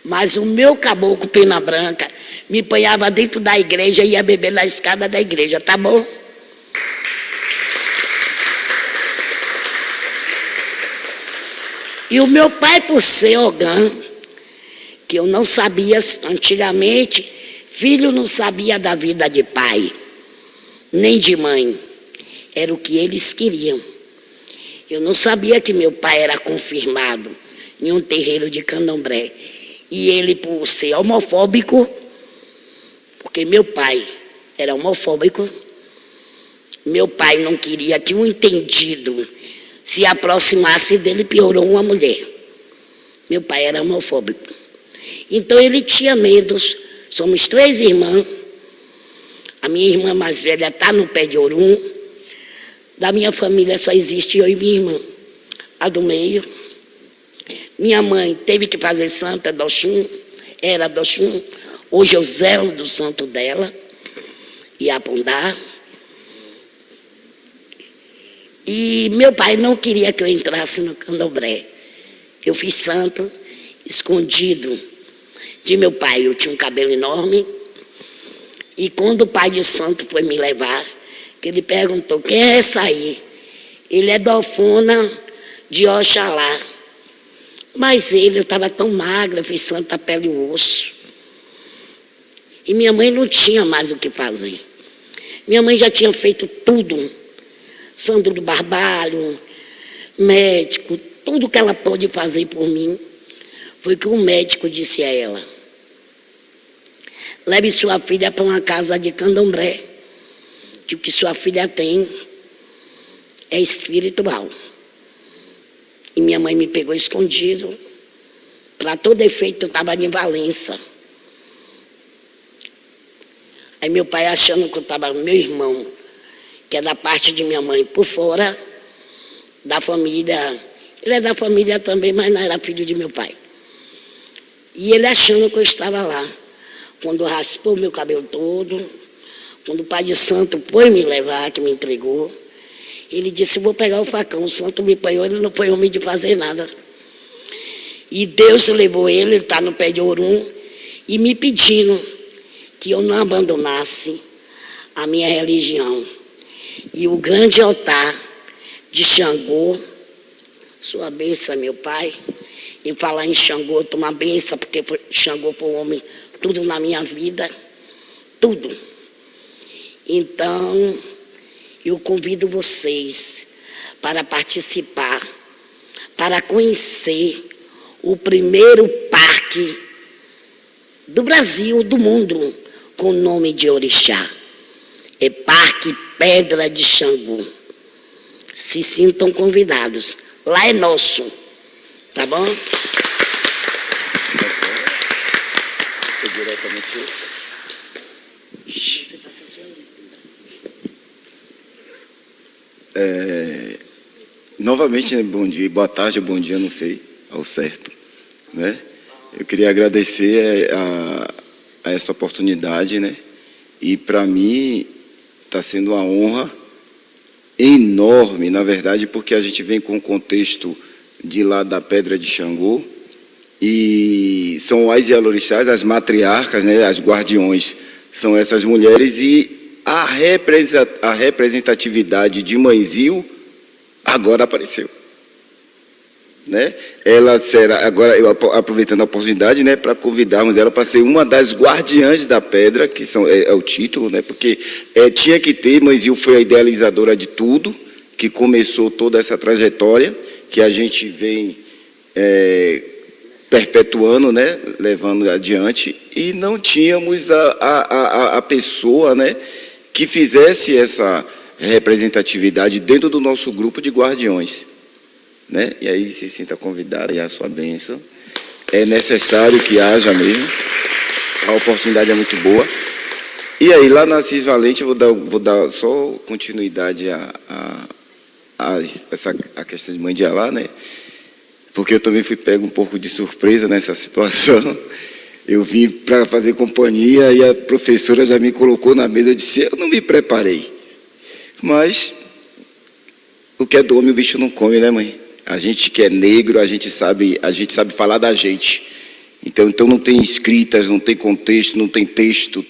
mas o meu caboclo Pena Branca me apanhava dentro da igreja e ia beber na escada da igreja, tá bom? E o meu pai, por ser ogã, que eu não sabia, antigamente, filho não sabia da vida de pai, nem de mãe. Era o que eles queriam. Eu não sabia que meu pai era confirmado em um terreiro de candomblé. E ele, por ser homofóbico, porque meu pai era homofóbico, Meu pai não queria que um entendido se aproximasse dele, piorou uma mulher. Meu pai era homofóbico. Então ele tinha medos. Somos 3 irmãs. A minha irmã mais velha está no pé de Orum. Da minha família só existe eu e minha irmã. A do meio. Minha mãe teve que fazer santa do Oxum. Era do Oxum. Hoje eu zelo do santo dela. E Apondá. E meu pai não queria que eu entrasse no candomblé. Eu fiz santo, escondido de meu pai. Eu tinha um cabelo enorme. E quando o pai de santo foi me levar, que ele perguntou, quem é essa aí? Ele é Dofona de Oxalá. Mas eu estava tão magra, fiz santo a pele e o osso. E minha mãe não tinha mais o que fazer. Minha mãe já tinha feito tudo. Santo do Barbalho, médico, tudo que ela pôde fazer por mim, foi que o médico disse a ela, leve sua filha para uma casa de candomblé, que o que sua filha tem é espiritual. E minha mãe me pegou escondido, para todo efeito eu estava em Valença. Aí meu pai achando que eu estava, meu irmão, que é da parte de minha mãe, por fora da família. Ele é da família também, mas não era filho de meu pai. E ele achando que eu estava lá. Quando raspou meu cabelo todo, quando o pai de santo foi me levar, que me entregou, ele disse, vou pegar o facão. O santo me apanhou, ele não foi homem de fazer nada. E Deus levou ele está no pé de Orum, e me pedindo que eu não abandonasse a minha religião. E o grande altar de Xangô, sua bênção, meu pai, em falar em Xangô, tomar bênção, porque Xangô foi um homem, tudo na minha vida, tudo. Então, eu convido vocês para participar, para conhecer o primeiro parque do Brasil, do mundo, com o nome de Orixá. É Parque Pedra de Xangô. Se sintam convidados. Lá é nosso. Tá bom? Novamente, bom dia, boa tarde, bom dia, não sei ao certo, né? Eu queria agradecer a essa oportunidade, né? E para mim está sendo uma honra enorme, na verdade, porque a gente vem com o contexto de lá da Pedra de Xangô, e são as Ialorixás, as matriarcas, né, as guardiões, são essas mulheres, e a representatividade de Mãezil agora apareceu, né? Ela será, agora eu aproveitando a oportunidade, né, para convidarmos ela para ser uma das guardiãs da pedra, que é o título, né, porque tinha que ter, Mãezil foi a idealizadora de tudo, que começou toda essa trajetória, que a gente vem perpetuando, né, levando adiante, e não tínhamos a pessoa, né, que fizesse essa representatividade dentro do nosso grupo de guardiões, né? E aí se sinta convidada e a sua bênção. É necessário que haja mesmo, a oportunidade é muito boa. E aí lá na Assis Valente eu vou dar só continuidade a questão de Mandialá, né? Porque eu também fui pego um pouco de surpresa nessa situação. Eu vim para fazer companhia e a professora já me colocou na mesa. Eu disse, eu não me preparei. Mas o que é do homem o bicho não come, né, mãe? A gente que é negro, a gente sabe falar da gente. Então não tem escritas, não tem contexto, não tem texto.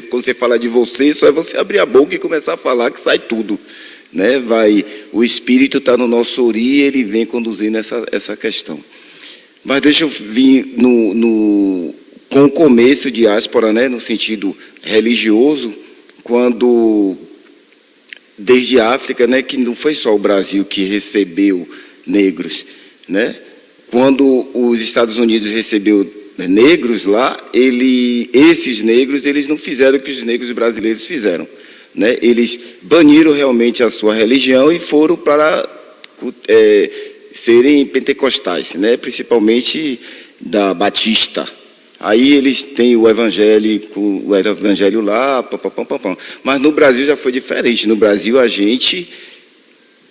Quando você fala de você, só é você abrir a boca e começar a falar que sai tudo, né? O espírito está no nosso ori e ele vem conduzindo essa questão. Mas deixa eu vir com o começo de diáspora, né, no sentido religioso, quando desde a África, né, que não foi só o Brasil que recebeu negros, né? Quando os Estados Unidos recebeu negros lá, esses negros eles não fizeram o que os negros brasileiros fizeram. né? Eles baniram realmente a sua religião e foram para serem pentecostais, né? Principalmente da Batista. Aí eles têm o evangelho lá, mas no Brasil já foi diferente. No Brasil a gente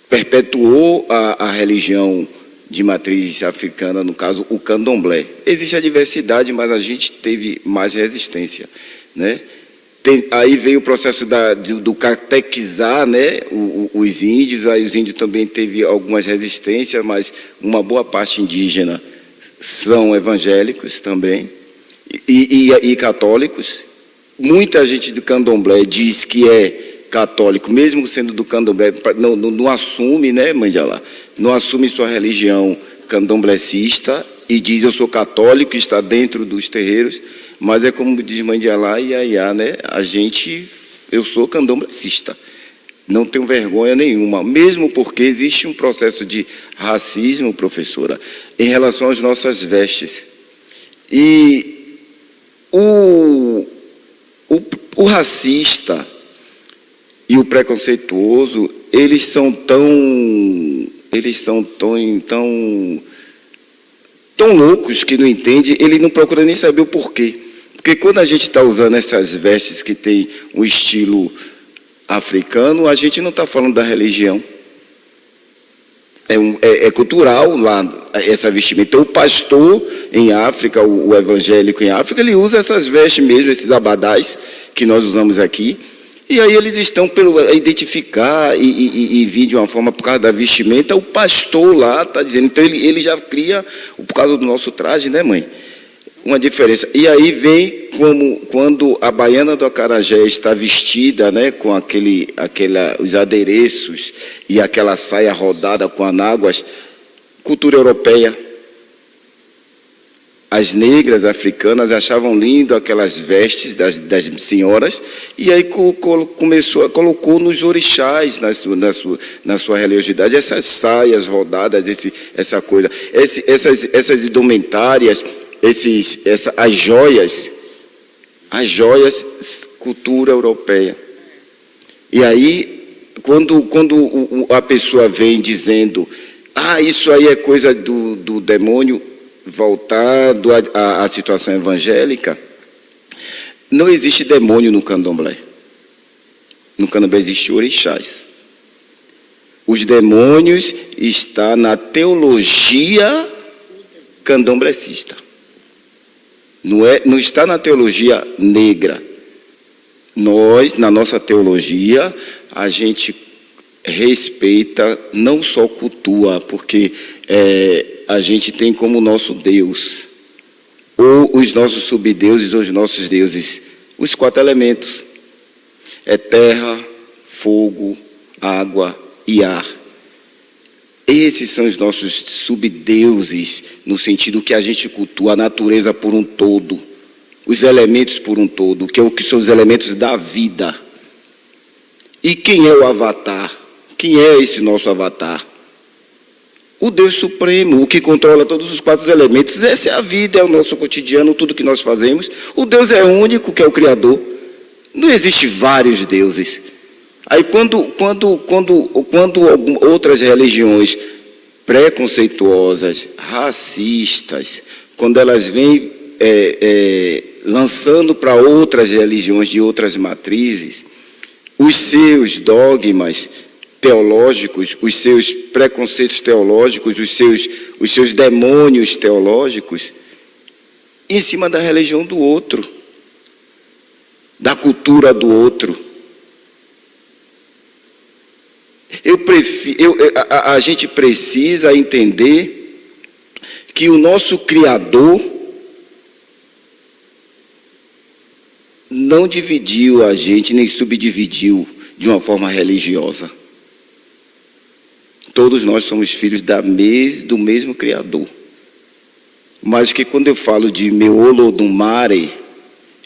perpetuou a religião de matriz africana, no caso o candomblé. Existe a diversidade, mas a gente teve mais resistência, né? Aí veio o processo do catequizar, né, os índios. Aí os índios também teve algumas resistências, mas uma boa parte indígena são evangélicos também e católicos. Muita gente do candomblé diz que é católico, mesmo sendo do candomblé, não assume, né, Mandialá? Não assume sua religião candomblecista e diz: eu sou católico, está dentro dos terreiros. Mas é como diz Mandialá e Iaiá, né? Eu sou candomblecista, não tenho vergonha nenhuma, mesmo porque existe um processo de racismo, professora, em relação às nossas vestes. E o racista e o preconceituoso, eles são tão loucos que não entendem, ele não procura nem saber o porquê. Porque quando a gente está usando essas vestes que tem um estilo africano, a gente não está falando da religião. É cultural lá essa vestimenta. Então, o pastor em África, o evangélico em África, ele usa essas vestes mesmo, esses abadás que nós usamos aqui. E aí eles estão a identificar e vir de uma forma por causa da vestimenta. O pastor lá está dizendo, então ele já cria, por causa do nosso traje, né, mãe? Uma diferença. E aí vem quando a baiana do acarajé está vestida, né, com os adereços e aquela saia rodada com anáguas, cultura europeia. As negras africanas achavam lindo aquelas vestes das senhoras, e aí colocou nos orixás, na sua religiosidade, essas saias rodadas, essa coisa, essas indumentárias, as joias, cultura europeia. E aí, quando a pessoa vem dizendo, isso aí é coisa do demônio, voltado à situação evangélica, não existe demônio no candomblé. No candomblé existem orixás. Os demônios estão na teologia candomblecista. Não está na teologia negra. Nós, na nossa teologia, a gente respeita, não só cultua, porque a gente tem como nosso Deus, ou os nossos subdeuses, ou os nossos deuses, os 4 elementos: terra, fogo, água e ar. Esses são os nossos subdeuses, no sentido que a gente cultua a natureza por um todo, os elementos por um todo, que são os elementos da vida. E quem é o avatar? Quem é esse nosso avatar? O Deus Supremo, o que controla todos os 4 elementos. Essa é a vida, é o nosso cotidiano, tudo que nós fazemos. O Deus é único, que é o Criador. Não existe vários deuses. Aí quando outras religiões preconceituosas, racistas, quando elas vêm lançando para outras religiões de outras matrizes os seus dogmas teológicos, os seus preconceitos teológicos, os seus demônios teológicos, em cima da religião do outro, da cultura do outro. A gente precisa entender que o nosso Criador não dividiu a gente, nem subdividiu de uma forma religiosa. Todos nós somos filhos do mesmo Criador. Mas que quando eu falo de meu Olodumare,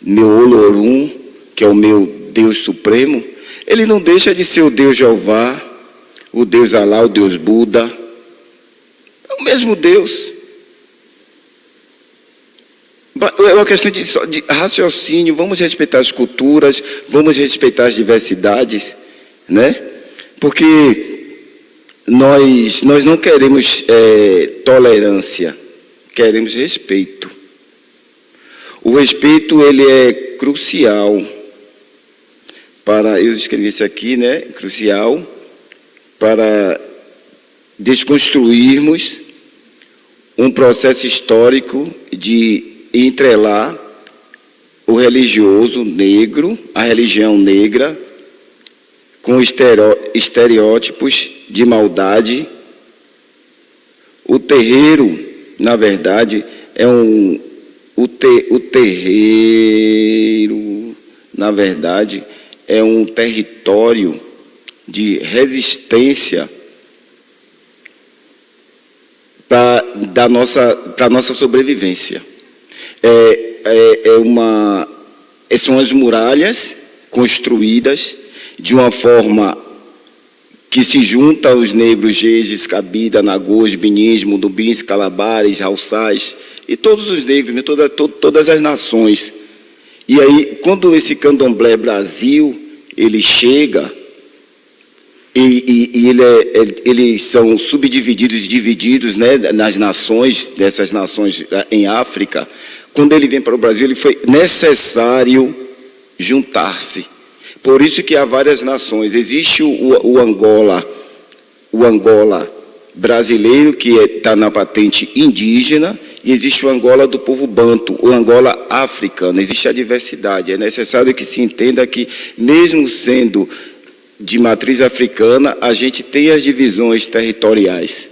meu Olorum, que é o meu Deus Supremo, ele não deixa de ser o Deus Jeová, o Deus Alá, o Deus Buda. É o mesmo Deus. É uma questão de raciocínio, vamos respeitar as culturas, vamos respeitar as diversidades, né? Porque nós não queremos tolerância, queremos respeito. O respeito, ele é crucial para, eu escrevi isso aqui, né? Crucial para desconstruirmos um processo histórico de entrelar o religioso negro, a religião negra, com estereótipos de maldade. O terreiro, na verdade, o terreiro, na verdade, é um território de resistência para a nossa sobrevivência. São as muralhas construídas de uma forma que se junta aos negros Jejes, Cabida, Nagôs, Binins, Mundubins, Calabares, Rauçais, e todos os negros, todas as nações. E aí, quando esse Candomblé Brasil, ele chega, eles são subdivididos e divididos, né, nas nações, dessas nações em África. Quando ele vem para o Brasil, ele foi necessário juntar-se. Por isso que há várias nações. Existe o Angola brasileiro, que está na patente indígena, e existe o Angola do povo banto, o Angola africano. Existe a diversidade. É necessário que se entenda que, mesmo sendo de matriz africana, a gente tem as divisões territoriais,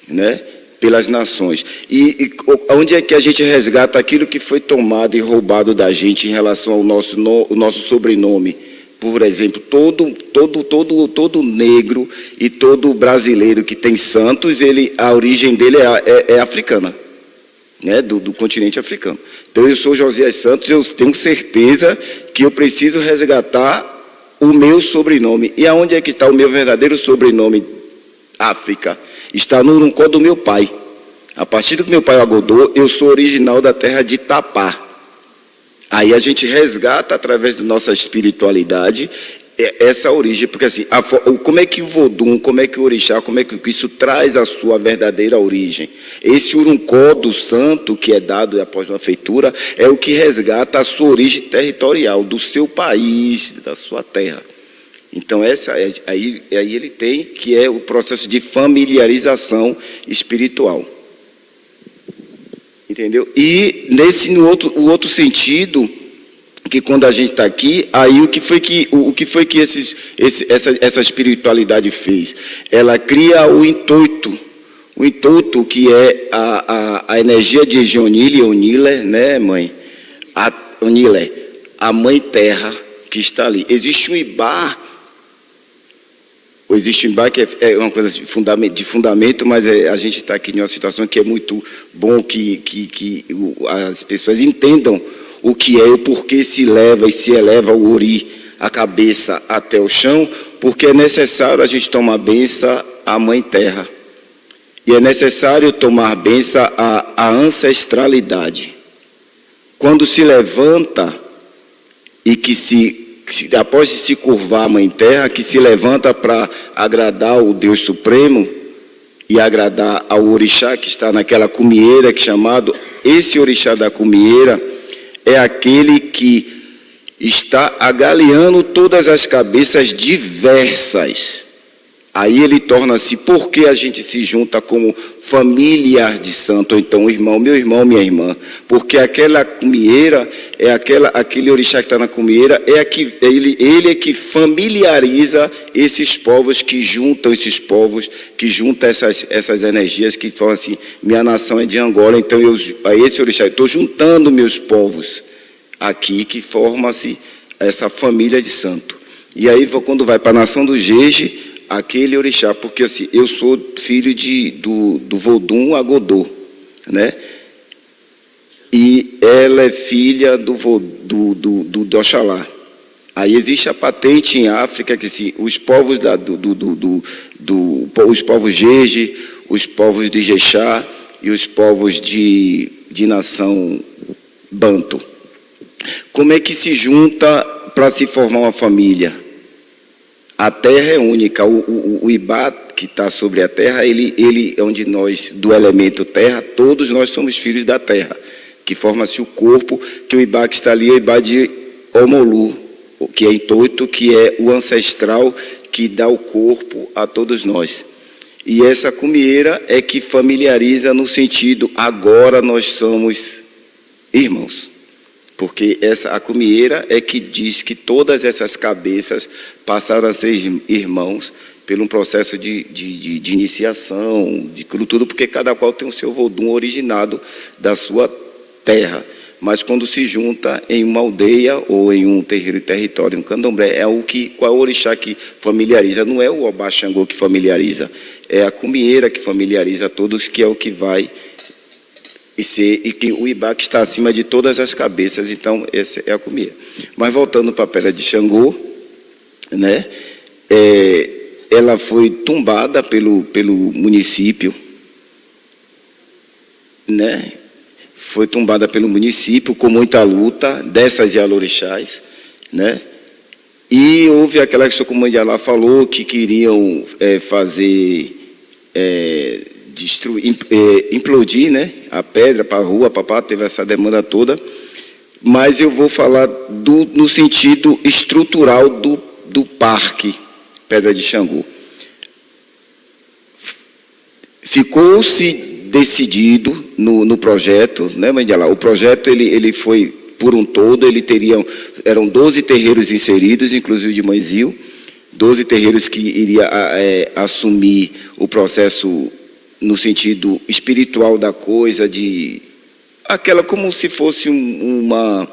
né, pelas nações. E onde é que a gente resgata aquilo que foi tomado e roubado da gente em relação ao nosso sobrenome? Por exemplo, todo negro e todo brasileiro que tem Santos, a origem dele é africana, né, do continente africano. Então, eu sou Josias Santos, eu tenho certeza que eu preciso resgatar o meu sobrenome. E aonde é que está o meu verdadeiro sobrenome? África. Está no uruncó do meu pai. A partir do que meu pai agodou, eu sou original da terra de Itapá. Aí a gente resgata, através da nossa espiritualidade, essa origem. Porque assim, como é que o Vodum, como é que o Orixá, como é que isso traz a sua verdadeira origem? Esse uruncó do santo, que é dado após uma feitura, é o que resgata a sua origem territorial, do seu país, da sua terra. Então, aí ele tem, que é o processo de familiarização espiritual. Entendeu? E no outro sentido, que quando a gente está aqui, aí o que foi que essa espiritualidade fez? Ela cria o intuito que é a energia de Jonile, Onile, né, mãe? Onile, a mãe terra que está ali. Existe um Ibá que é uma coisa de fundamento, mas a gente está aqui em uma situação que é muito bom que as pessoas entendam o que é, o porquê se leva e se eleva o ori, a cabeça até o chão, porque é necessário a gente tomar benção à Mãe Terra. E é necessário tomar benção à ancestralidade. Quando se levanta e após se curvar a Mãe Terra, que se levanta para agradar o Deus Supremo e agradar ao orixá que está naquela cumieira, que chamado, esse orixá da cumieira é aquele que está agaleando todas as cabeças diversas. Aí ele torna-se, porque a gente se junta como familiar de santo, ou então irmão, meu irmão, minha irmã, porque aquela cumieira, aquele orixá que está na cumieira, ele é que familiariza esses povos, que juntam essas energias, que falam assim, minha nação é de Angola, então a esse orixá, eu estou juntando meus povos aqui, que forma-se essa família de santo. E aí, quando vai para a nação do Jeje, aquele orixá, porque assim, eu sou filho do Vodum Agodô, né? E ela é filha do Oxalá. Aí existe a patente em África, que assim, os povos os povos Jeje, os povos de Jexá e os povos de nação Banto. Como é que se junta para se formar uma família? A terra é única, o Ibá que está sobre a terra, ele é onde nós, do elemento terra, todos nós somos filhos da terra, que forma-se o corpo, que o Ibá que está ali é o Ibá de Omolu, que é Intoito, que é o ancestral que dá o corpo a todos nós. E essa cumieira é que familiariza no sentido, agora nós somos irmãos. Porque a cumieira é que diz que todas essas cabeças passaram a ser irmãos por um processo de iniciação, de tudo, porque cada qual tem o seu vodum originado da sua terra. Mas quando se junta em uma aldeia ou em um terreiro e território, um candomblé, qual é o orixá que familiariza? Não é o Obá Xangô que familiariza, é a cumieira que familiariza a todos, que é o que vai e que o Ibá que está acima de todas as cabeças. Então essa é a cumieira. Mas voltando para a pedra de Xangô, né, ela foi tombada pelo município, né, foi tombada pelo município com muita luta dessas Yalorixás, né, e houve aquela questão que o Mandialá falou, que queriam fazer implodir, né, a pedra para a rua, papá, teve essa demanda toda, mas eu vou falar no sentido estrutural do parque Pedra de Xangô. Ficou-se decidido no projeto, né, Mandialá? O projeto ele foi por um todo, eram 12 terreiros inseridos, inclusive de Mãezio, 12 terreiros que iria assumir o processo no sentido espiritual da coisa, aquela como se fosse uma,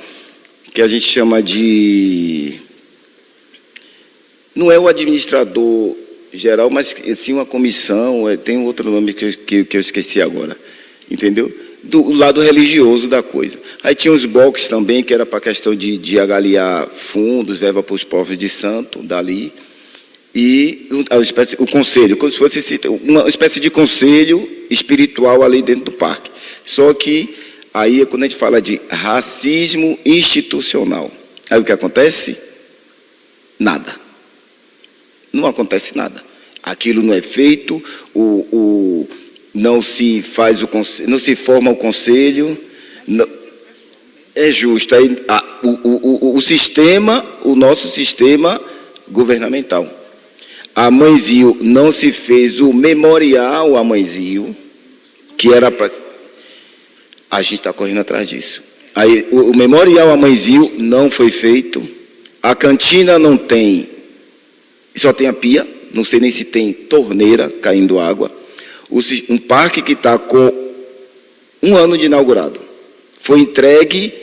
que a gente chama de, não é o administrador geral, mas sim uma comissão, tem outro nome que eu esqueci agora, entendeu? Do lado religioso da coisa. Aí tinha os boxes também, que era para a questão de agaliar fundos, verba para os povos de santo, dali, e o conselho, como se fosse uma espécie de conselho espiritual ali dentro do parque. Só que aí é quando a gente fala de racismo institucional. Aí o que acontece? Nada. Não acontece nada. Aquilo não é feito, não se faz não se forma o conselho. Não, é justo. Aí, o nosso sistema governamental. A Mãezio não se fez o memorial a Mãezio, que era para... A gente está correndo atrás disso. Aí, o memorial a Mãezio não foi feito, a cantina não tem, só tem a pia, não sei nem se tem torneira caindo água. Um parque que está com 1 ano de inaugurado, foi entregue...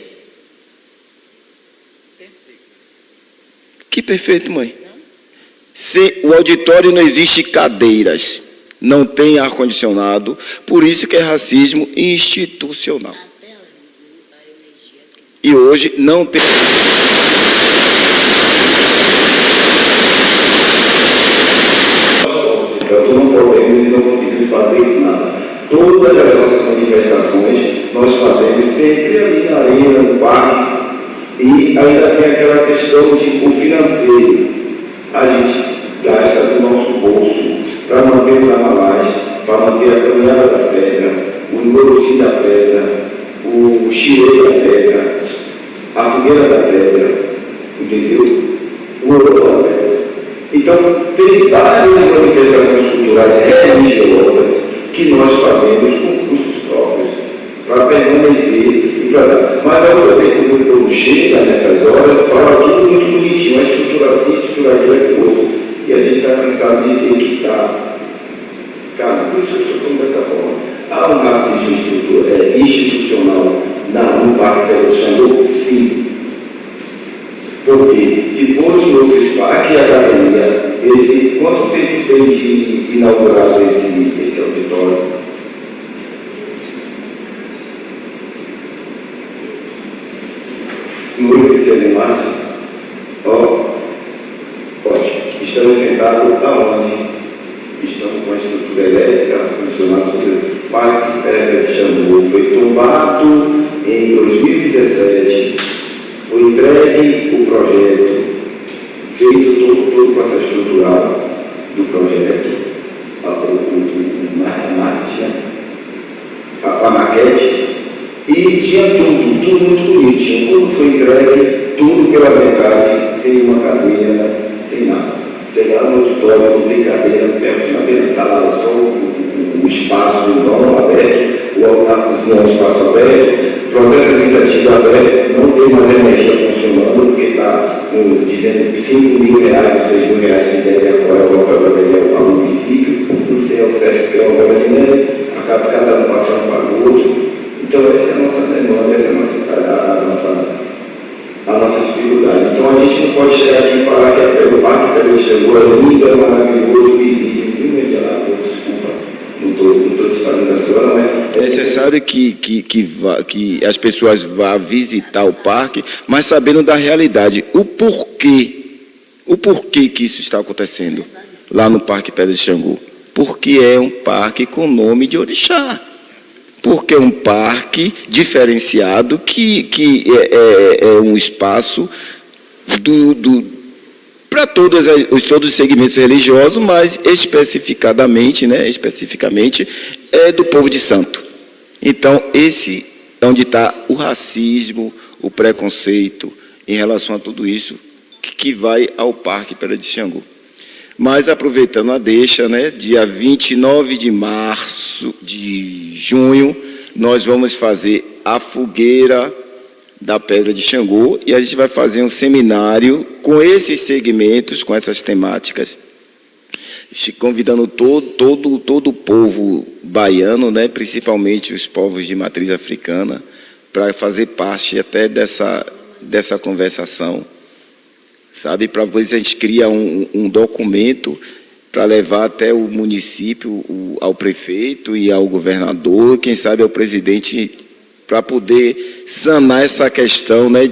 Que perfeito, mãe. O auditório não existe cadeiras, não tem ar-condicionado, por isso que é racismo institucional. E hoje não tem... Nós não podemos e não conseguimos fazer nada. Todas as nossas manifestações nós fazemos sempre ali na arena, no parque, e ainda tem aquela questão de o financeiro. A gente gasta do nosso bolso para manter os amalais, para manter a caminhada da pedra, o Noroci da pedra, o xirê da pedra, a fogueira da pedra, entendeu? O ouro da pedra. Então, tem várias manifestações culturais religiosas que nós fazemos com custos próprios, para permanecer e para dar. Mas ao mesmo tempo, quando chega nessas horas, fala tudo muito bonitinho, a estrutura assim, a estrutura aquilo, e a gente está cansado de ter que estar... Cara, por isso que eu estou falando dessa forma. Há um racismo institucional no Parque Pedra de Xangô? Sim. Porque se fosse outro parque e academia, quanto tempo tem de inaugurado esse auditório? Muito oficial Márcio, ótimo. Estamos sentados aonde? Estamos com a estrutura elétrica, funcionando, Parque Pedra de Xangô foi tombado em 2017, foi entregue o projeto, feito todo o processo estrutural do projeto, a maquete, e tinha tudo muito bonitinho. Quando foi entregue, tudo pela metade, sem uma cadeira, sem nada. Chegar no auditório, não tem cadeira, não tem cadeira, está lá só o espaço não aberto, a cozinha é um espaço aberto, processo administrativo aberto, não tem mais energia funcionando, porque está dizendo R$5.000 ou R$6.000 que deve apoiar o local da deve ao município, não sei ao certo que é uma obra de dinheiro, acaba cada ano passando para o outro. Então essa é a nossa demanda, essa é a nossa dificuldade. Então a gente não pode chegar aqui e falar que o Parque Pedra chegou, é lindo, é maravilhoso, visite, não estou desfazendo a senhora, mas... É necessário que as pessoas vá visitar o parque, mas sabendo da realidade, o porquê que isso está acontecendo lá no Parque Pedra de Xangô. Porque é um parque com nome de orixá. Porque é um parque diferenciado que é um espaço para todos os segmentos religiosos, mas especificamente é do povo de santo. Então, esse é onde está o racismo, o preconceito em relação a tudo isso que vai ao Parque Pedra de Xangô. Mas aproveitando a deixa, né, dia 29 de junho, nós vamos fazer a fogueira da Pedra de Xangô e a gente vai fazer um seminário com esses segmentos, com essas temáticas, convidando todo o povo baiano, né, principalmente os povos de matriz africana, para fazer parte até dessa conversação. Sabe, para depois a gente cria um documento para levar até o município, ao prefeito e ao governador, quem sabe ao presidente, para poder sanar essa questão, né,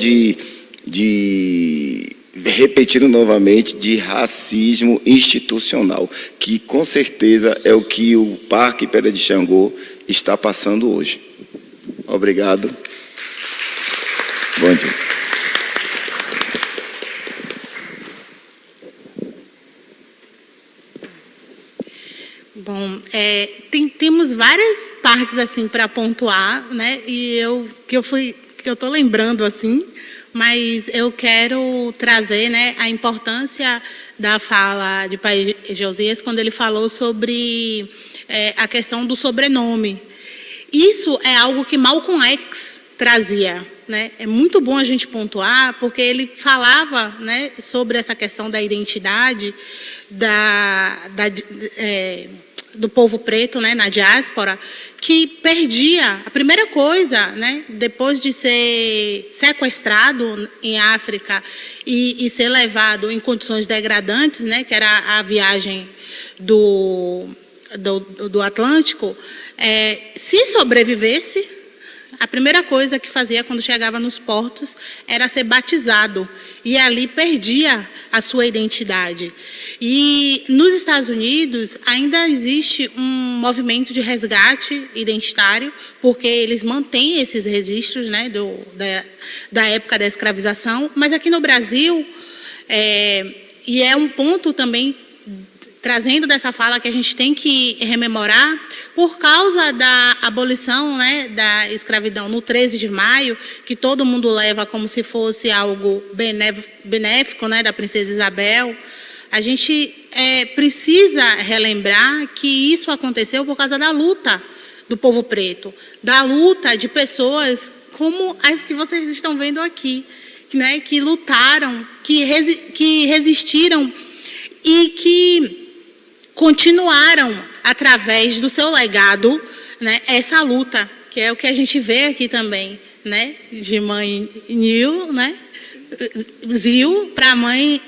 repetindo novamente, de racismo institucional, que com certeza é o que o Parque Pedra de Xangô está passando hoje. Obrigado. Bom dia. Bom, temos várias partes assim para pontuar, né? E eu estou lembrando assim, mas eu quero trazer, né, a importância da fala de Pai Josias quando ele falou sobre a questão do sobrenome. Isso é algo que Malcolm X trazia, né? É muito bom a gente pontuar, porque ele falava, né, sobre essa questão da identidade do povo preto, né, na diáspora, que perdia a primeira coisa, né, depois de ser sequestrado em África e ser levado em condições degradantes, né, que era a viagem do Atlântico, se sobrevivesse, a primeira coisa que fazia quando chegava nos portos era ser batizado, e ali perdia a sua identidade. E nos Estados Unidos ainda existe um movimento de resgate identitário, porque eles mantêm esses registros, né, da época da escravização, mas aqui no Brasil, e é um ponto também, trazendo dessa fala que a gente tem que rememorar, por causa da abolição, né, da escravidão no 13 de maio, que todo mundo leva como se fosse algo benéfico, né, da princesa Isabel, a gente precisa relembrar que isso aconteceu por causa da luta do povo preto, da luta de pessoas como as que vocês estão vendo aqui, né, que lutaram, que resistiram e que continuaram através do seu legado, né, essa luta, que é o que a gente vê aqui também, né, de mãe Zil para mãe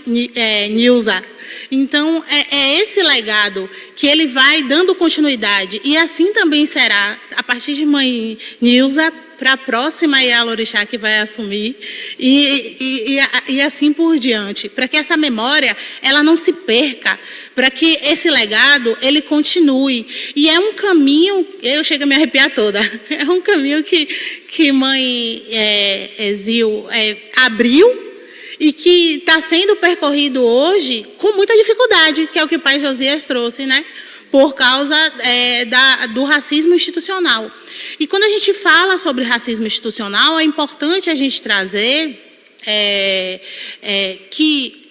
Nilza. Então, é esse legado que ele vai dando continuidade, e assim também será, a partir de mãe Nilza para a próxima Ialorixá que vai assumir, e assim por diante, para que essa memória ela não se perca, para que esse legado ele continue. E é um caminho, eu chego a me arrepiar toda, é um caminho que mãe Zil abriu, e que está sendo percorrido hoje com muita dificuldade, que é o que o pai Josias trouxe, né? Por causa do racismo institucional. E quando a gente fala sobre racismo institucional, é importante a gente trazer que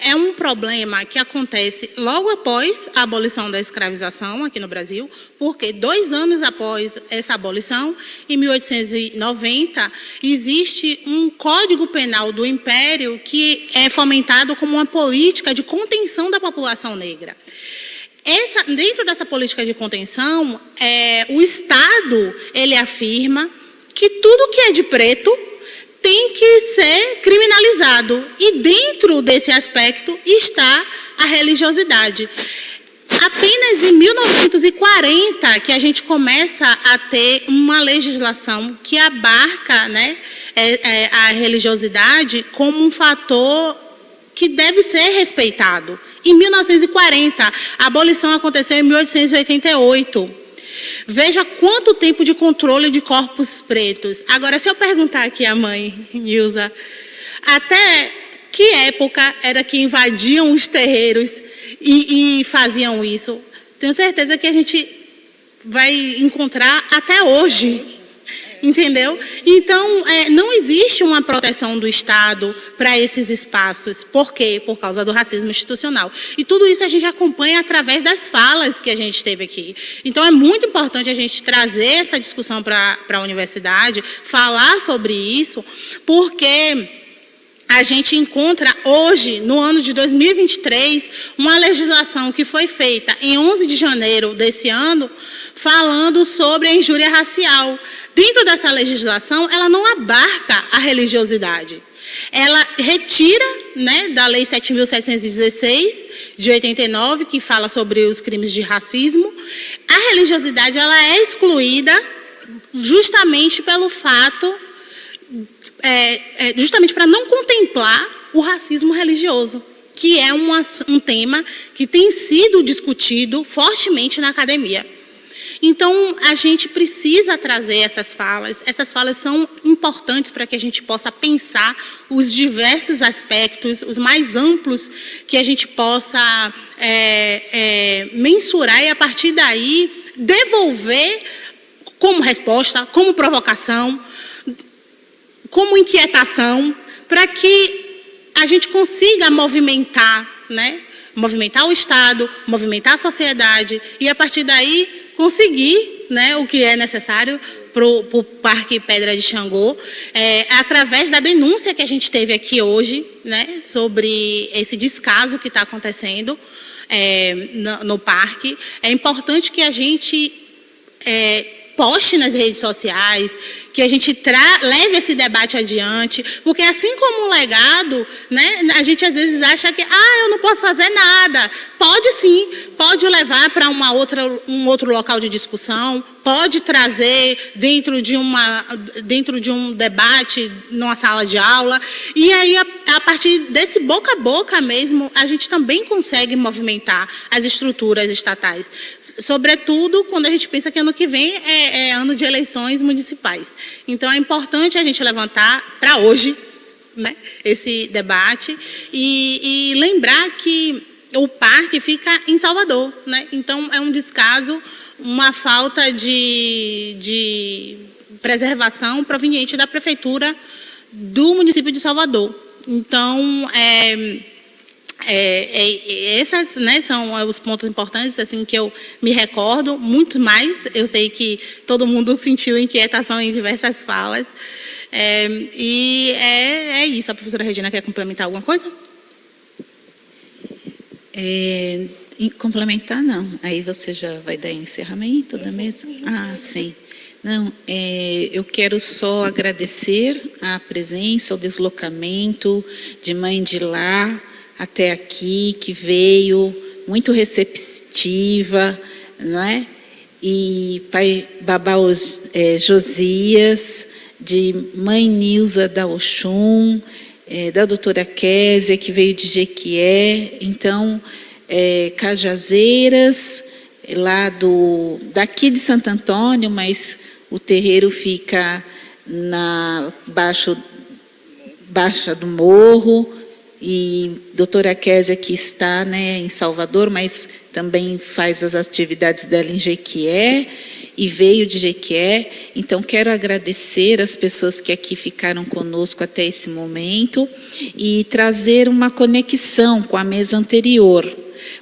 é um problema que acontece logo após a abolição da escravização aqui no Brasil, porque 2 anos após essa abolição, em 1890, existe um Código Penal do Império que é fomentado como uma política de contenção da população negra. Dentro dessa política de contenção, o Estado ele afirma que tudo que é de preto tem que ser criminalizado. E dentro desse aspecto está a religiosidade. Apenas em 1940 que a gente começa a ter uma legislação que abarca, né, a religiosidade como um fator que deve ser respeitado. Em 1940, a abolição aconteceu em 1888. Veja quanto tempo de controle de corpos pretos. Agora, se eu perguntar aqui à mãe, Nilza, até que época era que invadiam os terreiros e faziam isso? Tenho certeza que a gente vai encontrar até hoje. Entendeu? Então, não existe uma proteção do Estado para esses espaços. Por quê? Por causa do racismo institucional. E tudo isso a gente acompanha através das falas que a gente teve aqui. Então, é muito importante a gente trazer essa discussão para a universidade, falar sobre isso, porque a gente encontra hoje, no ano de 2023, uma legislação que foi feita em 11 de janeiro desse ano, falando sobre a injúria racial. Dentro dessa legislação, ela não abarca a religiosidade. Ela retira, né, da Lei 7.716, de 89, que fala sobre os crimes de racismo. A religiosidade ela é excluída justamente pelo fato, justamente para não contemplar o racismo religioso, que é um tema que tem sido discutido fortemente na academia. Então, a gente precisa trazer essas falas são importantes para que a gente possa pensar os diversos aspectos, os mais amplos, que a gente possa mensurar e, a partir daí, devolver como resposta, como provocação, como inquietação, para que a gente consiga movimentar, né? Movimentar o Estado, movimentar a sociedade e, a partir daí, conseguir, né, o que é necessário para o Parque Pedra de Xangô, através da denúncia que a gente teve aqui hoje, né, sobre esse descaso que está acontecendo no parque. É importante que a gente poste nas redes sociais, que a gente leve esse debate adiante, porque assim como um legado, né, a gente às vezes acha que eu não posso fazer nada. Pode sim, pode levar para um outro local de discussão, pode trazer dentro de um debate, numa sala de aula, e aí a partir desse boca a boca mesmo, a gente também consegue movimentar as estruturas estatais. Sobretudo quando a gente pensa que ano que vem é ano de eleições municipais. Então, é importante a gente levantar para hoje, né, esse debate e lembrar que o parque fica em Salvador, né? Então, é um descaso, uma falta de preservação proveniente da prefeitura do município de Salvador. Então, esses, né, são os pontos importantes assim, que eu me recordo, muitos mais. Eu sei que todo mundo sentiu inquietação em diversas falas. E é isso. A professora Regina quer complementar alguma coisa? Complementar, não. Aí você já vai dar encerramento da mesa? Sim. Não, eu quero só agradecer a presença, o deslocamento de mãe de lá até aqui, que veio muito receptiva, não é? e pai babá Josias, de mãe Nilza da Oxum, da doutora Késia, que veio de Jequié, então, Cajazeiras, daqui de Santo Antônio, mas o terreiro fica na Baixa do Morro, e doutora Késia que está, né, em Salvador, mas também faz as atividades dela em Jequié, e veio de Jequié. Então, quero agradecer as pessoas que aqui ficaram conosco até esse momento e trazer uma conexão com a mesa anterior,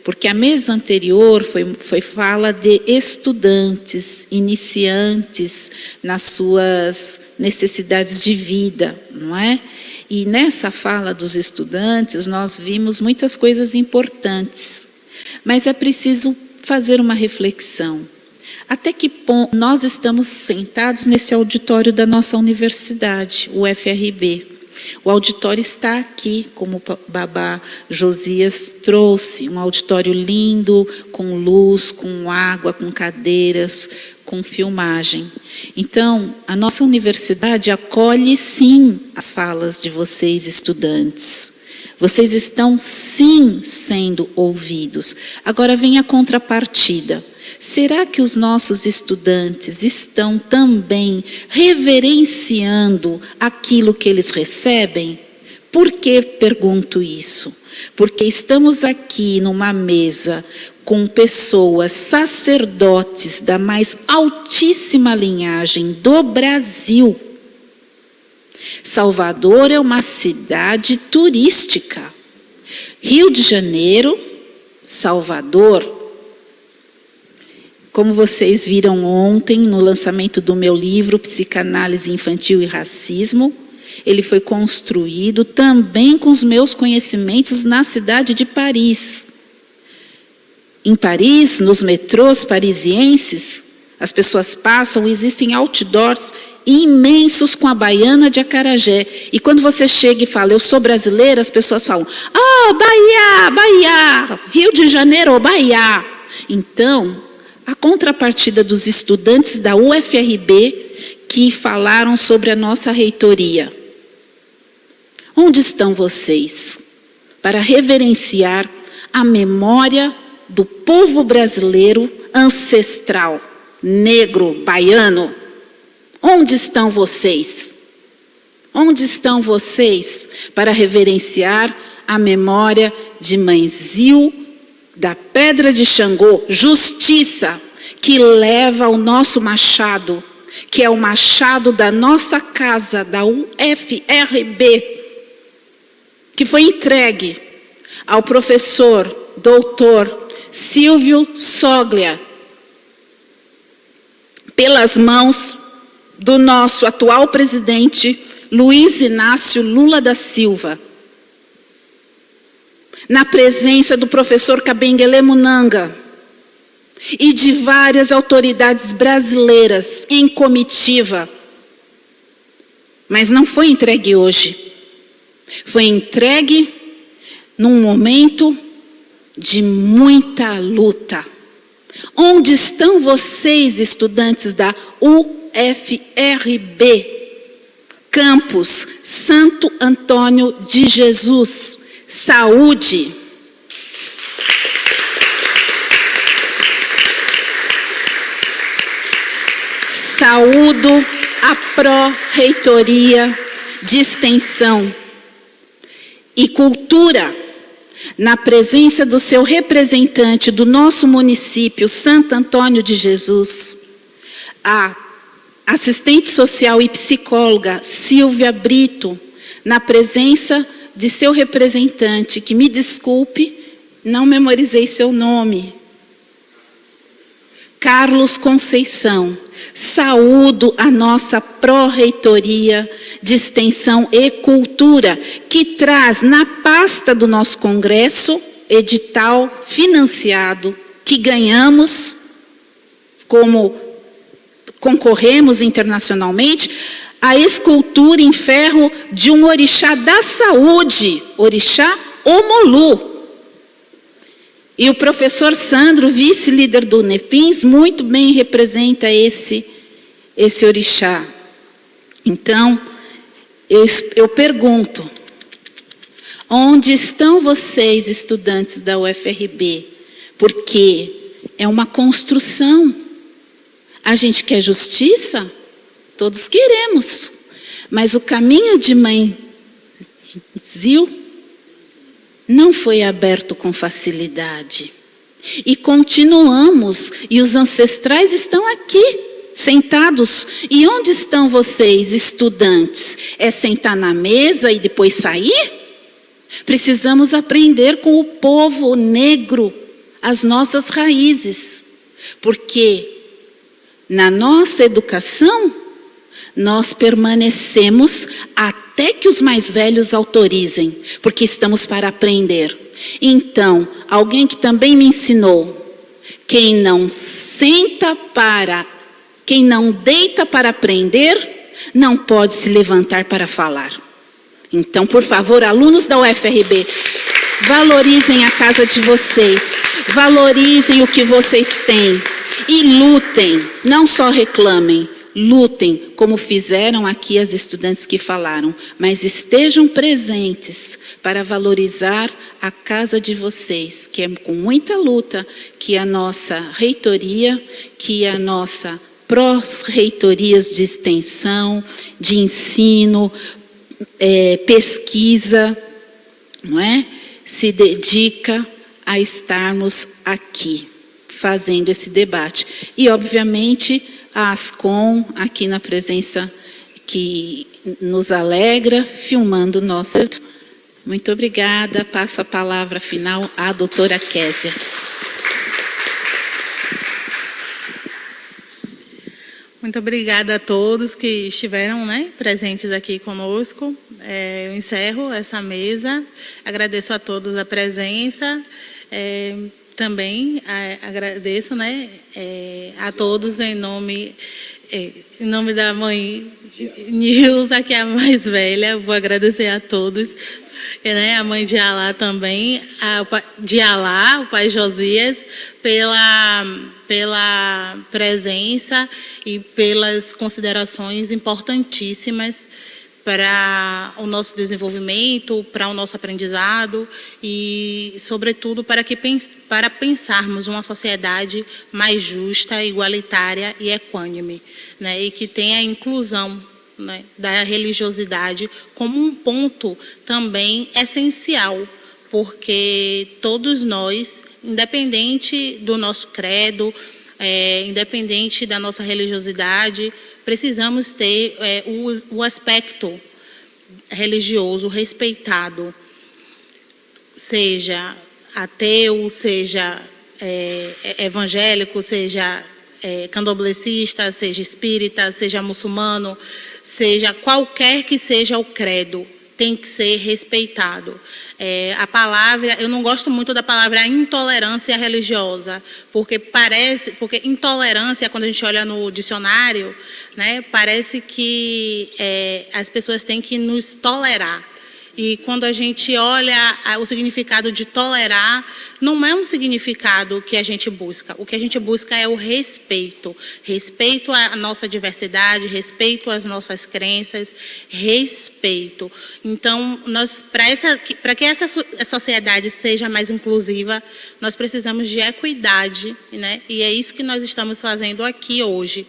porque a mesa anterior foi fala de estudantes, iniciantes nas suas necessidades de vida, não é? E nessa fala dos estudantes, nós vimos muitas coisas importantes, mas é preciso fazer uma reflexão. Até que ponto nós estamos sentados nesse auditório da nossa universidade, o UFRB. O auditório está aqui, como o babá Josias trouxe, um auditório lindo, com luz, com água, com cadeiras, com filmagem. Então, a nossa universidade acolhe sim as falas de vocês, estudantes. Vocês estão sim sendo ouvidos. Agora vem a contrapartida. Será que os nossos estudantes estão também reverenciando aquilo que eles recebem? Por que pergunto isso? Porque estamos aqui numa mesa com pessoas, sacerdotes da mais altíssima linhagem do Brasil. Salvador é uma cidade turística. Rio de Janeiro, Salvador. Como vocês viram ontem, no lançamento do meu livro, Psicanálise Infantil e Racismo, ele foi construído também com os meus conhecimentos na cidade de Paris. Em Paris, nos metrôs parisienses, as pessoas passam, existem outdoors imensos com a baiana de acarajé. E quando você chega e fala, eu sou brasileira, as pessoas falam, Bahia, Bahia, Rio de Janeiro, Bahia. Então, a contrapartida dos estudantes da UFRB que falaram sobre a nossa reitoria. Onde estão vocês para reverenciar a memória do povo brasileiro ancestral, negro, baiano? Onde estão vocês? Onde estão vocês para reverenciar a memória de Mãe Zil, da Pedra de Xangô, Justiça, que leva o nosso machado, que é o machado da nossa casa, da UFRB, que foi entregue ao professor, doutor Silvio Soglia, pelas mãos do nosso atual presidente, Luiz Inácio Lula da Silva, na presença do professor Kabengele Munanga e de várias autoridades brasileiras em comitiva. Mas não foi entregue hoje. Foi entregue num momento de muita luta. Onde estão vocês, estudantes da UFRB, Campus Santo Antônio de Jesus? Saúde. Saúdo a Pró-Reitoria de Extensão e Cultura, na presença do seu representante do nosso município, Santo Antônio de Jesus, a assistente social e psicóloga Silvia Brito, na presença de seu representante, que me desculpe, não memorizei seu nome, Carlos Conceição. Saúdo a nossa Pró-Reitoria de Extensão e Cultura, que traz na pasta do nosso congresso, edital financiado, que ganhamos, como concorremos internacionalmente, a escultura em ferro de um orixá da saúde, orixá Omolu. E o professor Sandro, vice-líder do NEPINS, muito bem representa esse orixá. Então, eu pergunto, onde estão vocês, estudantes da UFRB? Porque é uma construção. A gente quer justiça? Todos queremos. Mas o caminho de Mãe Zil não foi aberto com facilidade. E continuamos, e os ancestrais estão aqui, sentados. E onde estão vocês, estudantes? É sentar na mesa e depois sair? Precisamos aprender com o povo negro as nossas raízes, porque na nossa educação nós permanecemos até que os mais velhos autorizem, porque estamos para aprender. Então, alguém que também me ensinou, quem não deita para aprender, não pode se levantar para falar. Então, por favor, alunos da UFRB, valorizem a casa de vocês, valorizem o que vocês têm e lutem, não só reclamem, lutem, como fizeram aqui as estudantes que falaram, mas estejam presentes para valorizar a casa de vocês, que é com muita luta que a nossa reitoria, que a nossa pró-reitorias de extensão, de ensino, pesquisa, não é? Se dedica a estarmos aqui, fazendo esse debate. E, obviamente, a Ascom, aqui na presença que nos alegra, filmando o nosso... Muito obrigada. Passo a palavra final à doutora Késia. Muito obrigada a todos que estiveram, presentes aqui conosco. Eu encerro essa mesa. Agradeço a todos a presença. Também agradeço, a todos em nome da mãe Nilza, que é a mais velha. Vou agradecer a todos. A mãe de Alá também, de Alá, o pai Josias, pela presença e pelas considerações importantíssimas para o nosso desenvolvimento, para o nosso aprendizado e, sobretudo, para pensarmos uma sociedade mais justa, igualitária e equânime, e que tenha a inclusão da religiosidade como um ponto também essencial, porque todos nós, independente do nosso credo, independente da nossa religiosidade, precisamos ter o aspecto religioso respeitado, seja ateu, seja evangélico, seja candomblessista, seja espírita, seja muçulmano, seja qualquer que seja o credo, tem que ser respeitado. A palavra, eu não gosto muito da palavra intolerância religiosa, porque intolerância, quando a gente olha no dicionário, parece que as pessoas têm que nos tolerar. E quando a gente olha o significado de tolerar, não é um significado que a gente busca. O que a gente busca é o respeito. Respeito à nossa diversidade, respeito às nossas crenças, respeito. Então, para que essa sociedade seja mais inclusiva, nós precisamos de equidade, E é isso que nós estamos fazendo aqui hoje.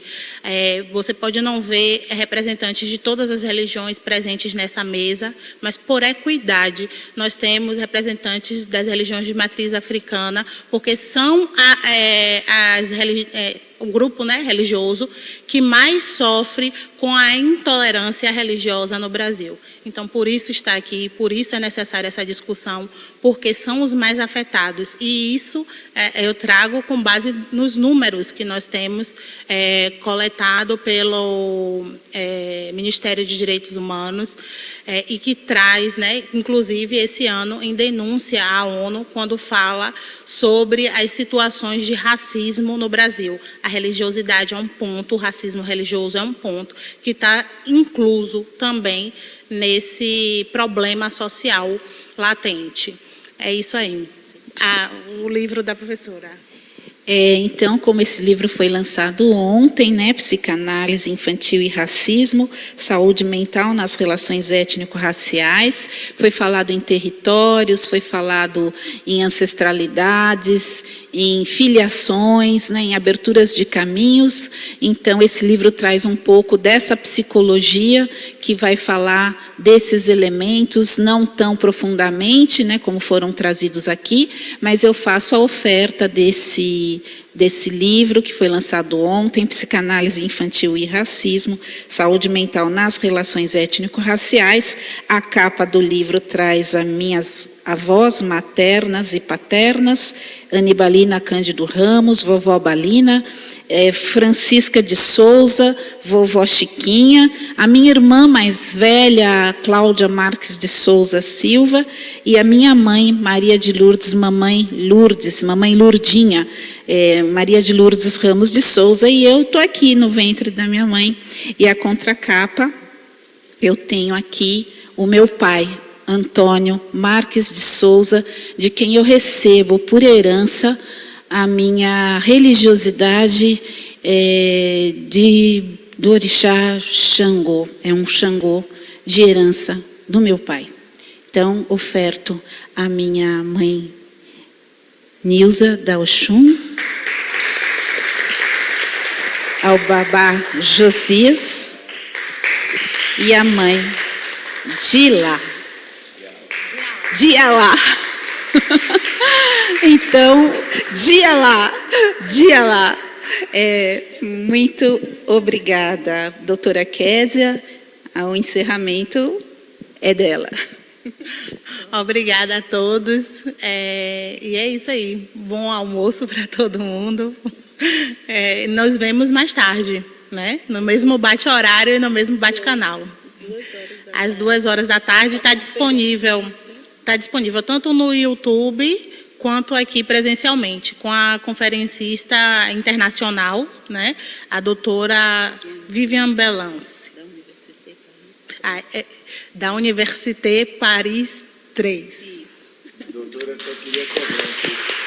Você pode não ver representantes de todas as religiões presentes nessa mesa, mas por equidade, nós temos representantes das religiões de matriz africana, porque são o grupo religioso que mais sofre com a intolerância religiosa no Brasil. Então, por isso está aqui, por isso é necessária essa discussão, porque são os mais afetados. E isso eu trago com base nos números que nós temos coletado pelo Ministério de Direitos Humanos e que traz, inclusive esse ano, em denúncia à ONU, quando fala sobre as situações de racismo no Brasil. A religiosidade é um ponto, o racismo religioso é um ponto que está incluso também nesse problema social latente. É isso aí. o livro da professora. Então, como esse livro foi lançado ontem, né, Psicanálise Infantil e Racismo, Saúde Mental nas Relações Étnico-Raciais, foi falado em territórios, foi falado em ancestralidades, em filiações, né, em aberturas de caminhos. Então, esse livro traz um pouco dessa psicologia que vai falar desses elementos, não tão profundamente, né, como foram trazidos aqui, mas eu faço a oferta desse livro que foi lançado ontem, Psicanálise Infantil e Racismo, Saúde Mental nas Relações Étnico-Raciais. A capa do livro traz as minhas avós maternas e paternas, Anibalina Cândido Ramos, vovó Balina, Francisca de Souza, vovó Chiquinha, a minha irmã mais velha, Cláudia Marques de Souza Silva, e a minha mãe, Maria de Lourdes, mamãe Lourdinha, Maria de Lourdes Ramos de Souza, e eu estou aqui no ventre da minha mãe. E a contracapa, eu tenho aqui o meu pai, Antônio Marques de Souza, de quem eu recebo por herança a minha religiosidade do orixá Xangô. É um Xangô de herança do meu pai. Então, oferto a minha mãe Nilza da Oxum, ao babá Josias e a mãe Dialá. Então, Dialá. Muito obrigada, doutora Késia. O encerramento é dela. Obrigada a todos. E é isso aí. Bom almoço para todo mundo. Nos vemos mais tarde, né? No mesmo bate-horário e no mesmo bate-canal. Às 2h da tarde está disponível. Está disponível tanto no YouTube quanto aqui presencialmente, com a conferencista internacional, né? A doutora Viviane Belance. Da Université Paris 3. Doutora, só queria cobrar aqui.